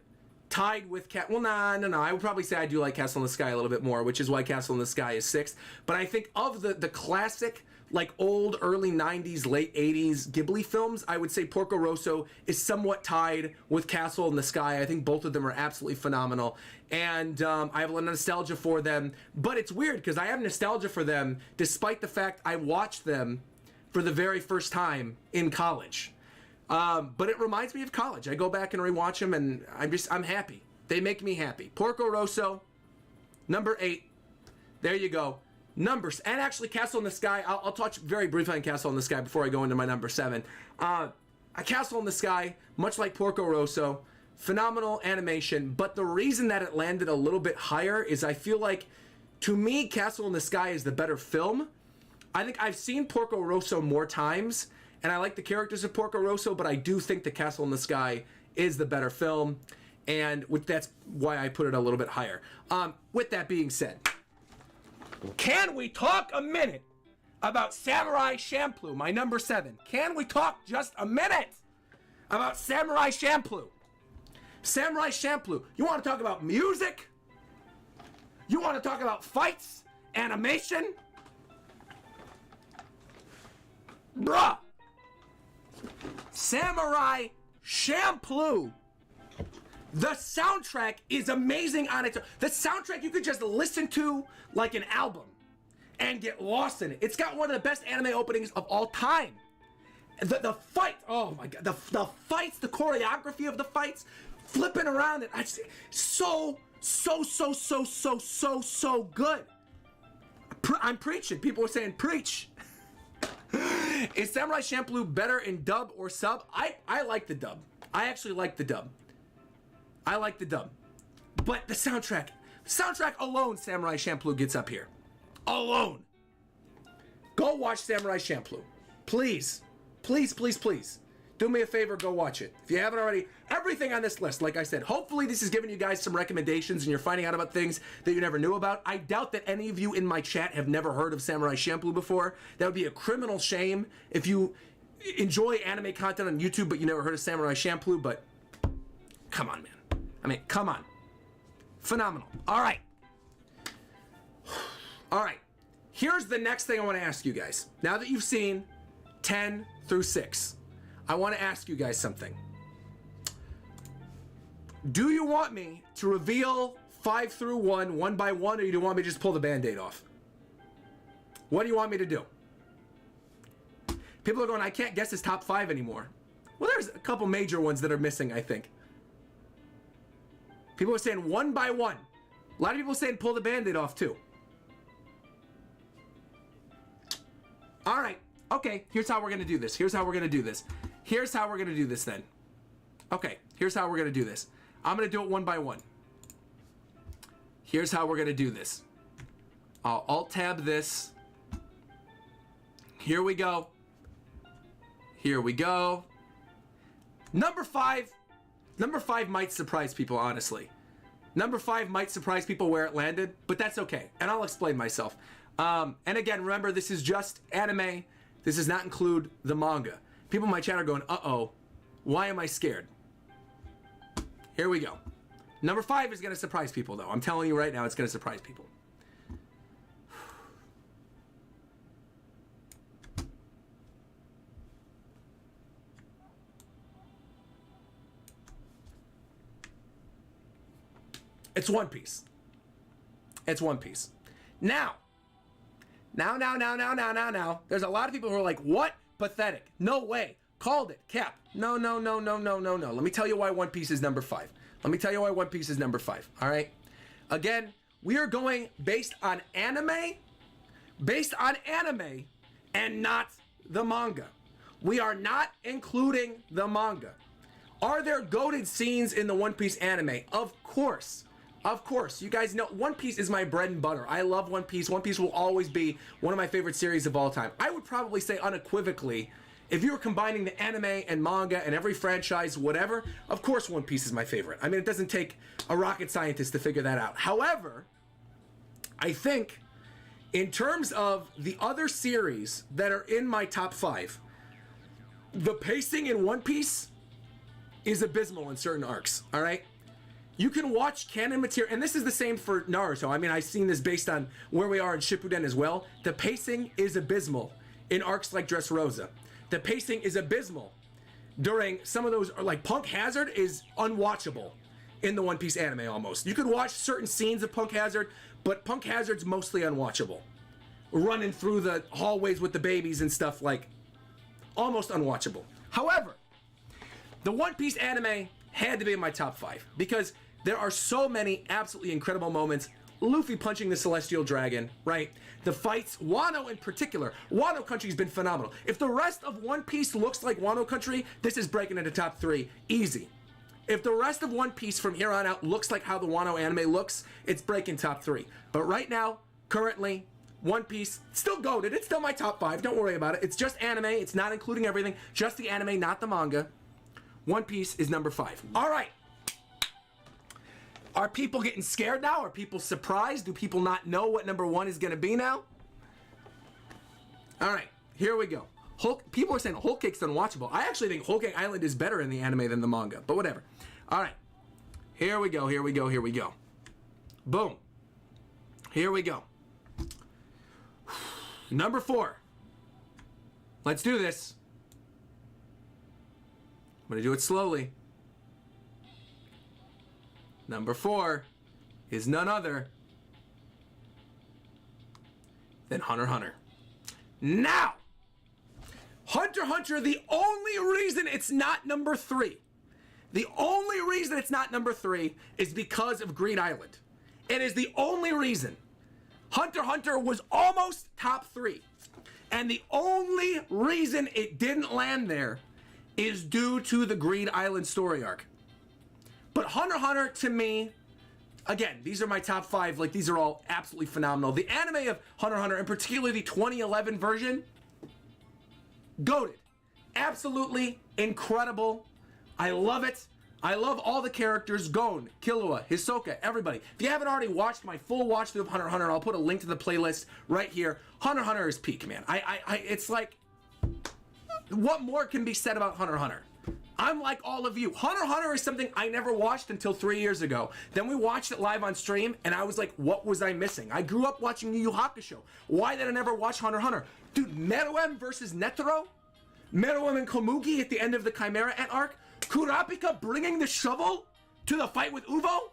tied with well, no. I would probably say I do like Castle in the Sky a little bit more, which is why Castle in the Sky is sixth. But I think of the classic, like old early 90s, late 80s Ghibli films, I would say Porco Rosso is somewhat tied with Castle in the Sky. I think both of them are absolutely phenomenal. And I have a lot of nostalgia for them. But it's weird because I have nostalgia for them despite the fact I watched them for the very first time in college. But it reminds me of college. I go back and rewatch them and I'm happy. They make me happy. Porco Rosso, number 8. There you go. Numbers, and actually Castle in the Sky, I'll touch very briefly on Castle in the Sky before I go into my number 7. A Castle in the Sky, much like Porco Rosso, phenomenal animation, but the reason that it landed a little bit higher is I feel like, to me, Castle in the Sky is the better film. I think I've seen Porco Rosso more times, and I like the characters of Porco Rosso, but I do think the Castle in the Sky is the better film, and that's why I put it a little bit higher. With that being said, can we talk a minute about Samurai Champloo, my number 7? Can we talk just a minute about Samurai Champloo? Samurai Champloo. You want to talk about music? You want to talk about fights? Animation? Bruh. Samurai Champloo. The soundtrack is amazing on its own. The soundtrack you could just listen to like an album and get lost in it. It's got one of the best anime openings of all time. The fight, oh my god, the fights, the choreography of the fights, flipping around, and so good. I'm preaching. People are saying preach. Is Samurai Champloo better in dub or sub? I like the dub. I actually like the dub. I like the dub. But the soundtrack alone, Samurai Champloo gets up here. Alone. Go watch Samurai Champloo. Please. Please, please, please. Do me a favor, go watch it. If you haven't already, everything on this list, like I said, hopefully this is giving you guys some recommendations and you're finding out about things that you never knew about. I doubt that any of you in my chat have never heard of Samurai Champloo before. That would be a criminal shame if you enjoy anime content on YouTube but you never heard of Samurai Champloo, but come on, man. I mean, come on. Phenomenal. All right. All right. Here's the next thing I want to ask you guys. Now that you've seen 10 through 6, I want to ask you guys something. Do you want me to reveal 5 through 1, one by one, or do you want me to just pull the Band-Aid off? What do you want me to do? People are going, I can't guess his top 5 anymore. Well, there's a couple major ones that are missing, I think. People are saying one by one. A lot of people are saying pull the Band-Aid off too. All right. Okay, here's how we're going to do this. Here's how we're going to do this. Here's how we're going to do this then. Okay, here's how we're going to do this. I'm going to do it one by one. Here's how we're gonna do this. I'll Alt-tab this. Here we go. Here we go. Number 5. Number 5 might surprise people, honestly. Number 5 might surprise people where it landed, but that's okay. And I'll explain myself. And again, remember, this is just anime. This does not include the manga. People in my chat are going, uh-oh, why am I scared? Here we go. Number 5 is going to surprise people, though. I'm telling you right now, it's going to surprise people. It's One Piece. It's One Piece. Now. There's a lot of people who are like, what? Pathetic. No way. Called it. Cap. No. Let me tell you why One Piece is number 5. Let me tell you why One Piece is number 5. All right? Again, we are going based on anime. Based on anime and not the manga. We are not including the manga. Are there goated scenes in the One Piece anime? Of course. Of course, you guys know One Piece is my bread and butter. I love One Piece. One Piece will always be one of my favorite series of all time. I would probably say unequivocally, if you were combining the anime and manga and every franchise, whatever, of course One Piece is my favorite. I mean, it doesn't take a rocket scientist to figure that out. However, I think in terms of the other series that are in my top 5, the pacing in One Piece is abysmal in certain arcs, all right? You can watch canon material, and this is the same for Naruto. I mean, I've seen this based on where we are in Shippuden as well. The pacing is abysmal in arcs like Dressrosa. The pacing is abysmal during some of those, like Punk Hazard is unwatchable in the One Piece anime almost. You could watch certain scenes of Punk Hazard, but Punk Hazard's mostly unwatchable. Running through the hallways with the babies and stuff, like, almost unwatchable. However, the One Piece anime had to be in my top 5 because there are so many absolutely incredible moments. Luffy punching the Celestial Dragon, right? The fights, Wano in particular. Wano Country's been phenomenal. If the rest of One Piece looks like Wano Country, this is breaking into top 3, easy. If the rest of One Piece from here on out looks like how the Wano anime looks, it's breaking top 3. But right now, currently, One Piece, still goated. It's still my top 5, don't worry about it. It's just anime, it's not including everything, just the anime, not the manga. One Piece is number 5. All right. Are people getting scared now? Are people surprised? Do people not know what number 1 is going to be now? All right, here we go. People are saying Whole Cake's unwatchable. I actually think Whole Cake Island is better in the anime than the manga, but whatever. All right, here we go. Boom. Here we go. Number 4. Let's do this. I'm going to do it slowly. Number 4 is none other than Hunter x Hunter. Now, Hunter x Hunter, the only reason it's not number 3, the only reason it's not number 3 is because of Greed Island. It is the only reason. Hunter x Hunter was almost top 3. And the only reason it didn't land there is due to the Greed Island story arc. But Hunter x Hunter, to me, again, these are my top 5. Like, these are all absolutely phenomenal. The anime of Hunter x Hunter, and particularly the 2011 version, goated. Absolutely incredible. I love it. I love all the characters. Gon, Killua, Hisoka, everybody. If you haven't already watched my full watch through of Hunter x Hunter, I'll put a link to the playlist right here. Hunter x Hunter is peak, man. It's like, what more can be said about Hunter x Hunter? I'm like all of you. Hunter x Hunter is something I never watched until 3 years ago. Then we watched it live on stream, and I was like, what was I missing? I grew up watching Yu Yu Hakusho. Why did I never watch Hunter x Hunter? Dude, Meruem versus Netero? Meruem and Komugi at the end of the Chimera Ant arc? Kurapika bringing the shovel to the fight with Uvo?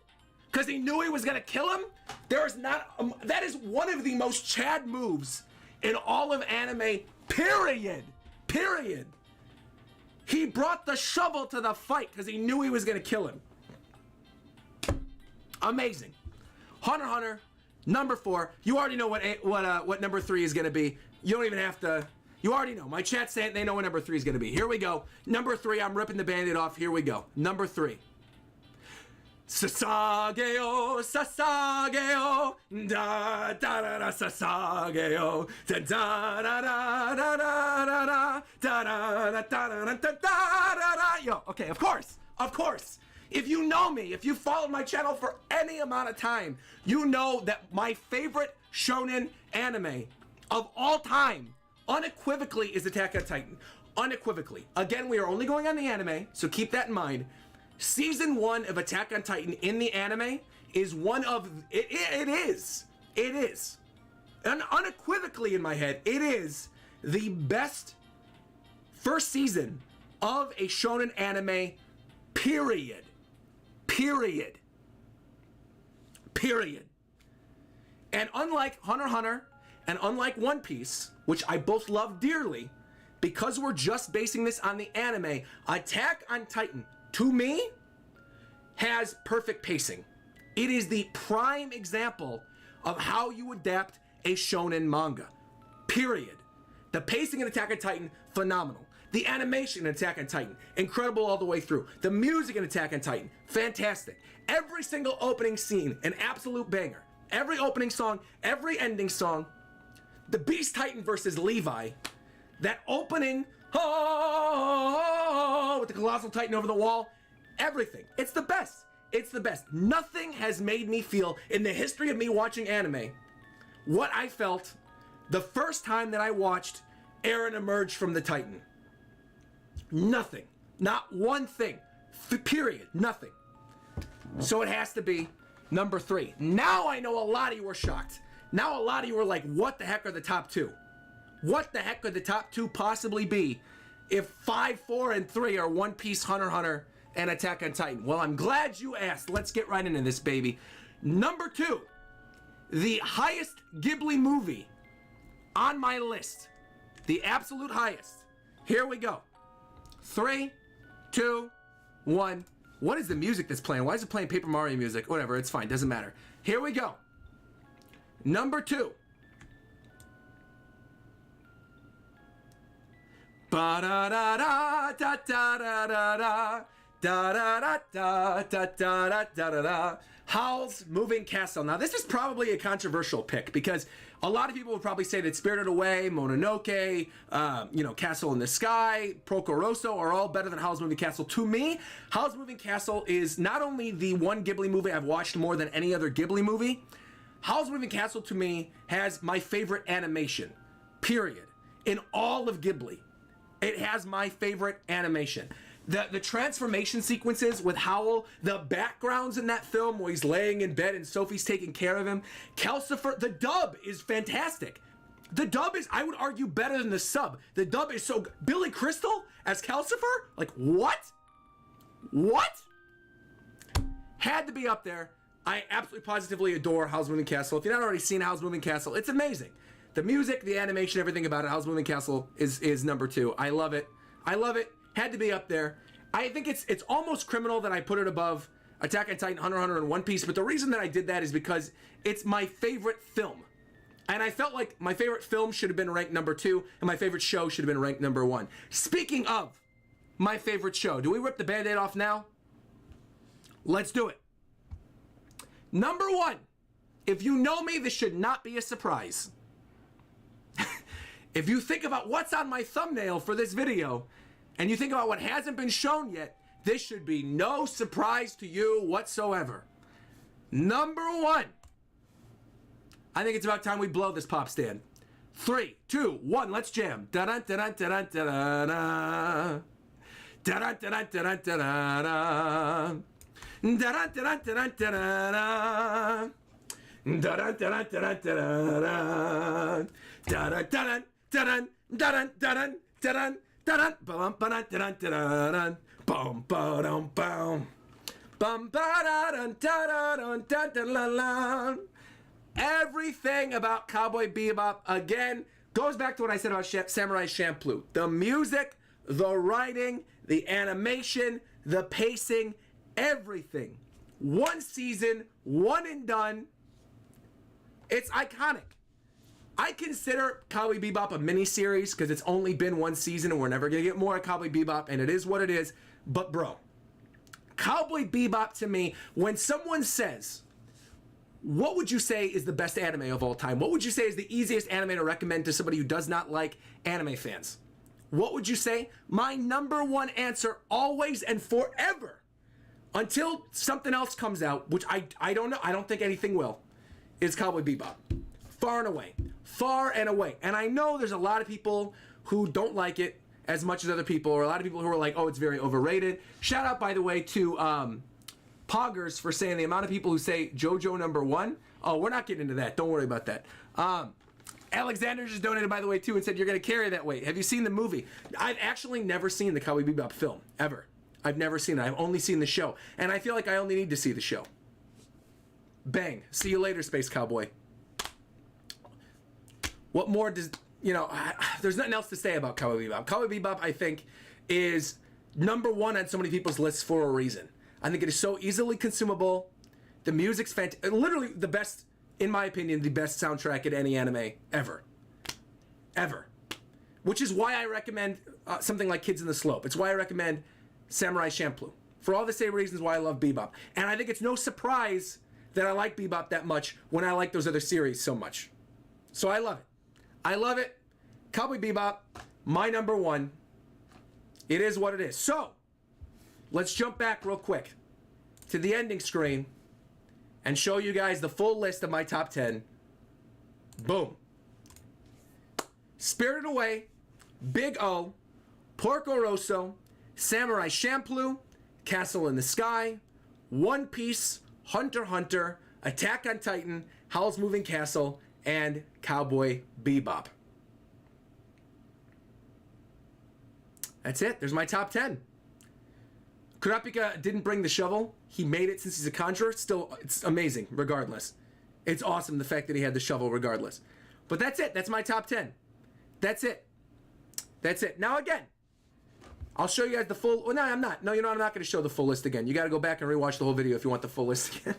Because he knew he was going to kill him? There is not... that is one of the most Chad moves in all of anime, period. Period. He brought the shovel to the fight because he knew he was going to kill him. Amazing. Hunter x Hunter, number 4. You already know what number 3 is going to be. You don't even have to... You already know. My chat's saying they know what number 3 is going to be. Here we go. Number 3, I'm ripping the Band-Aid off. Here we go. Number 3. Sasageo, Sasageo, da da da da, Sasageo, da da da da da da da da da da da da. Yo, okay, of course. If you know me, if you followed my channel for any amount of time, you know that my favorite shonen anime of all time, unequivocally, is Attack on Titan. Unequivocally. Again, we are only going on the anime, so keep that in mind. Season 1 of Attack on Titan in the anime is one of... It is. And unequivocally in my head, it is the best first season of a shonen anime, period. And unlike Hunter x Hunter and unlike One Piece, which I both love dearly, because we're just basing this on the anime, Attack on Titan, to me, has perfect pacing. It is the prime example of how you adapt a shonen manga. Period. The pacing in Attack on Titan, phenomenal. The animation in Attack on Titan, incredible all the way through. The music in Attack on Titan, fantastic. Every single opening scene, an absolute banger. Every opening song, every ending song. The Beast Titan versus Levi, that opening, with the Colossal Titan over the wall, everything. It's the best. Nothing has made me feel, in the history of me watching anime, what I felt the first time that I watched Eren emerge from the Titan. Nothing. Not one thing. Period. Nothing. So it has to be number 3. Now I know a lot of you were shocked. Now a lot of you were like, what the heck are the top 2? What the heck could the top 2 possibly be if 5, 4, and 3 are One Piece, Hunter x Hunter, and Attack on Titan? Well, I'm glad you asked. Let's get right into this, baby. Number 2, the highest Ghibli movie on my list. The absolute highest. Here we go. 3, 2, 1. What is the music that's playing? Why is it playing Paper Mario music? Whatever, it's fine. Doesn't matter. Here we go. Number 2. Ba-da-da-da-da-da-da-da. Da-da-da-da-da-da-da-da-da. Howl's Moving Castle. Now, this is probably a controversial pick because a lot of people would probably say that Spirited Away, Mononoke, Castle in the Sky, Porco Rosso are all better than Howl's Moving Castle. To me, Howl's Moving Castle is not only the one Ghibli movie I've watched more than any other Ghibli movie. Howl's Moving Castle, to me, has my favorite animation, period, in all of Ghibli. It has my favorite animation. The transformation sequences with Howl, the backgrounds in that film where he's laying in bed and Sophie's taking care of him. Calcifer, the dub is fantastic. The dub is, I would argue, better than the sub. The dub is so good. Billy Crystal as Calcifer? Like, what? What? Had to be up there. I absolutely positively adore Howl's Moving Castle. If you've not already seen Howl's Moving Castle, it's amazing. The music, the animation, everything about it, Howl's Moving Castle is number 2. I love it. Had to be up there. I think it's almost criminal that I put it above Attack on Titan, Hunter x Hunter, and One Piece, but the reason that I did that is because it's my favorite film. And I felt like my favorite film should have been ranked number 2, and my favorite show should have been ranked number 1. Speaking of my favorite show, do we rip the Band-Aid off now? Let's do it. Number 1. If you know me, this should not be a surprise. If you think about what's on my thumbnail for this video, and you think about what hasn't been shown yet, this should be no surprise to you whatsoever. Number 1. I think it's about time we blow this pop stand. 3, 2, 1, let's jam. Da-da-da-da-da-da-da. Da-da-da-da-da-da-da. Da-da-da-da-da-da-da. Da-da-da-da-da-da-da. Da-da-da-da-da-da. Da-da-da-da-da-da. Dun bum ba dun dun dun bum ba dum bum bum ba dun dun dun dun. Everything about Cowboy Bebop again goes back to what I said about Samurai Champloo. The music, the writing, the animation, the pacing, everything. One season, one and done. It's iconic. I consider Cowboy Bebop a mini-series because it's only been one season and we're never going to get more of Cowboy Bebop, and it is what it is. But bro, Cowboy Bebop to me, when someone says, what would you say is the best anime of all time? What would you say is the easiest anime to recommend to somebody who does not like anime fans? What would you say? My number one answer, always and forever, until something else comes out, which I don't know, I don't think anything will, is Cowboy Bebop. Far and away. Far and away. And I know there's a lot of people who don't like it as much as other people, or a lot of people who are like, oh, it's very overrated. Shout out, by the way, to Poggers for saying the amount of people who say JoJo #1. Oh, we're not getting into that. Don't worry about that. Alexander just donated, by the way, too, and said, you're going to carry that weight. Have you seen the movie? I've actually never seen the Cowboy Bebop film, ever. I've never seen it. I've only seen the show. And I feel like I only need to see the show. Bang. See you later, Space Cowboy. What more does, there's nothing else to say about Cowboy Bebop. Cowboy Bebop, I think, is #1 on so many people's lists for a reason. I think it is so easily consumable. The music's fantastic. Literally the best, in my opinion, the best soundtrack in any anime ever. Ever. Which is why I recommend something like Kids in the Slope. It's why I recommend Samurai Champloo. For all the same reasons why I love Bebop. And I think it's no surprise that I like Bebop that much when I like those other series so much. So I love it. I love it. Cowboy Bebop, my #1. It is what it is. So, let's jump back real quick to the ending screen and show you guys the full list of my top 10. Boom. Spirited Away, Big O, Porco Rosso, Samurai Champloo, Castle in the Sky, One Piece, Hunter x Hunter, Attack on Titan, Howl's Moving Castle, and Cowboy Bebop. That's it. There's my top 10. Kurapika didn't bring the shovel. He made it since he's a conjurer. Still, it's amazing, regardless. It's awesome, the fact that he had the shovel, regardless. But that's it. That's my top 10. That's it. That's it. Now, again, I'll show you guys the full... Well, no, I'm not. No, I'm not going to show the full list again. You got to go back and rewatch the whole video if you want the full list again.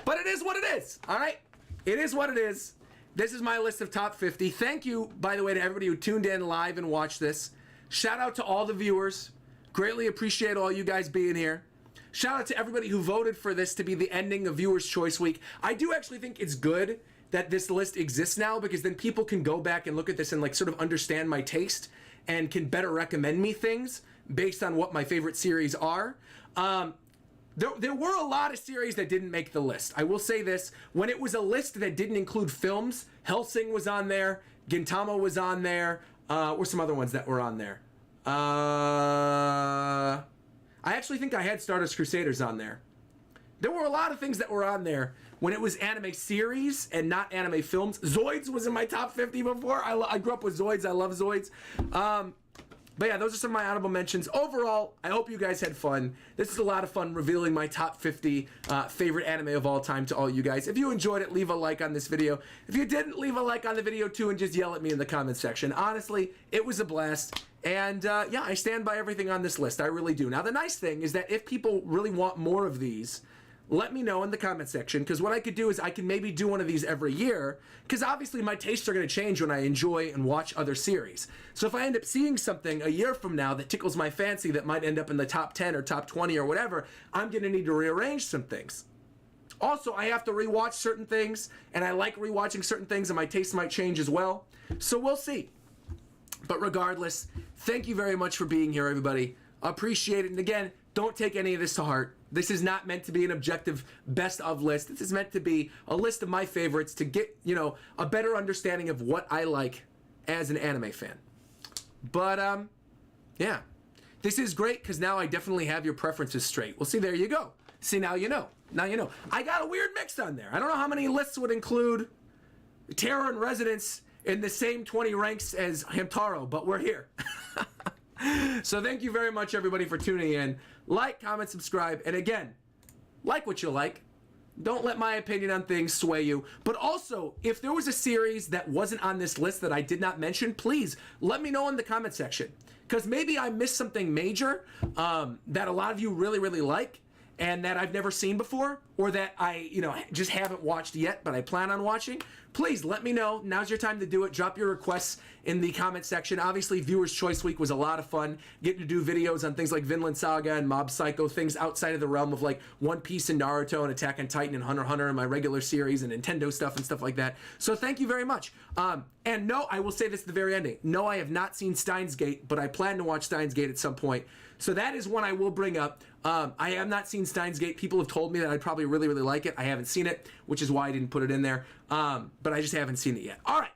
But it is what it is, all right? It is what it is. This is my list of top 50. Thank you, by the way, to everybody who tuned in live and watched this. Shout out to all the viewers. Greatly appreciate all you guys being here. Shout out to everybody who voted for this to be the ending of Viewers' Choice Week. I do actually think it's good that this list exists now, because then people can go back and look at this and like sort of understand my taste and can better recommend me things based on what my favorite series are. There were a lot of series that didn't make the list. I will say this, when it was a list that didn't include films, Hellsing was on there, Gintama was on there, or some other ones that were on there. I actually think I had Stardust Crusaders on there. There were a lot of things that were on there when it was anime series and not anime films. Zoids was in my top 50 before. I grew up with Zoids. I love Zoids. But yeah, those are some of my honorable mentions. Overall, I hope you guys had fun. This is a lot of fun revealing my top 50 favorite anime of all time to all you guys. If you enjoyed it, leave a like on this video. If you didn't, leave a like on the video too and just yell at me in the comment section. Honestly, it was a blast. And yeah, I stand by everything on this list. I really do. Now, the nice thing is that if people really want more of these, let me know in the comment section, because what I could do is I can maybe do one of these every year, because obviously my tastes are going to change when I enjoy and watch other series. So if I end up seeing something a year from now that tickles my fancy that might end up in the top 10 or top 20 or whatever, I'm going to need to rearrange some things. Also, I have to rewatch certain things, and I like rewatching certain things, and my taste might change as well. So we'll see. But regardless, thank you very much for being here, everybody. Appreciate it. And again, don't take any of this to heart. This is not meant to be an objective best of list. This is meant to be a list of my favorites to get, a better understanding of what I like as an anime fan. But, yeah. This is great because now I definitely have your preferences straight. Well, see, there you go. See, now you know. Now you know. I got a weird mix on there. I don't know how many lists would include Terror and Residence in the same 20 ranks as Hamtaro, but we're here. So thank you very much, everybody, for tuning in. Like, comment, subscribe, and again, like what you like. Don't let my opinion on things sway you. But also, if there was a series that wasn't on this list that I did not mention, please let me know in the comment section. Because maybe I missed something major that a lot of you really, really like, and that I've never seen before, or that I, just haven't watched yet, but I plan on watching. please let me know. Now's your time to do it. Drop your requests in the comment section. Obviously, Viewers Choice Week was a lot of fun. Getting to do videos on things like Vinland Saga and Mob Psycho, things outside of the realm of like One Piece and Naruto and Attack on Titan and Hunter x Hunter and my regular series and Nintendo stuff and stuff like that. So thank you very much. And no, I will say this at the very ending. No, I have not seen Steins Gate, but I plan to watch Steins Gate at some point. So that is one I will bring up. I have not seen Steins Gate. People have told me that I'd probably really, really like it. I haven't seen it, which is why I didn't put it in there. But I just haven't seen it yet. All right.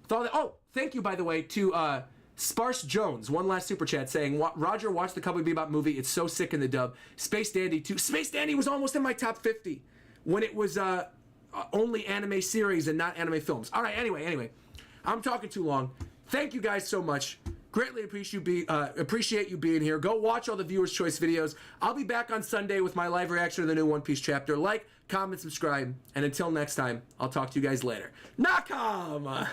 With all that, oh, thank you, by the way, to Sparse Jones. One last super chat saying, Roger, watch the Cowboy Bebop movie. It's so sick in the dub. Space Dandy, too. Space Dandy was almost in my top 50 when it was only anime series and not anime films. All right, anyway. I'm talking too long. Thank you guys so much. Greatly appreciate you being here. Go watch all the Viewers Choice videos. I'll be back on Sunday with my live reaction to the new One Piece chapter. Like, comment, subscribe, and until next time, I'll talk to you guys later. Nakama!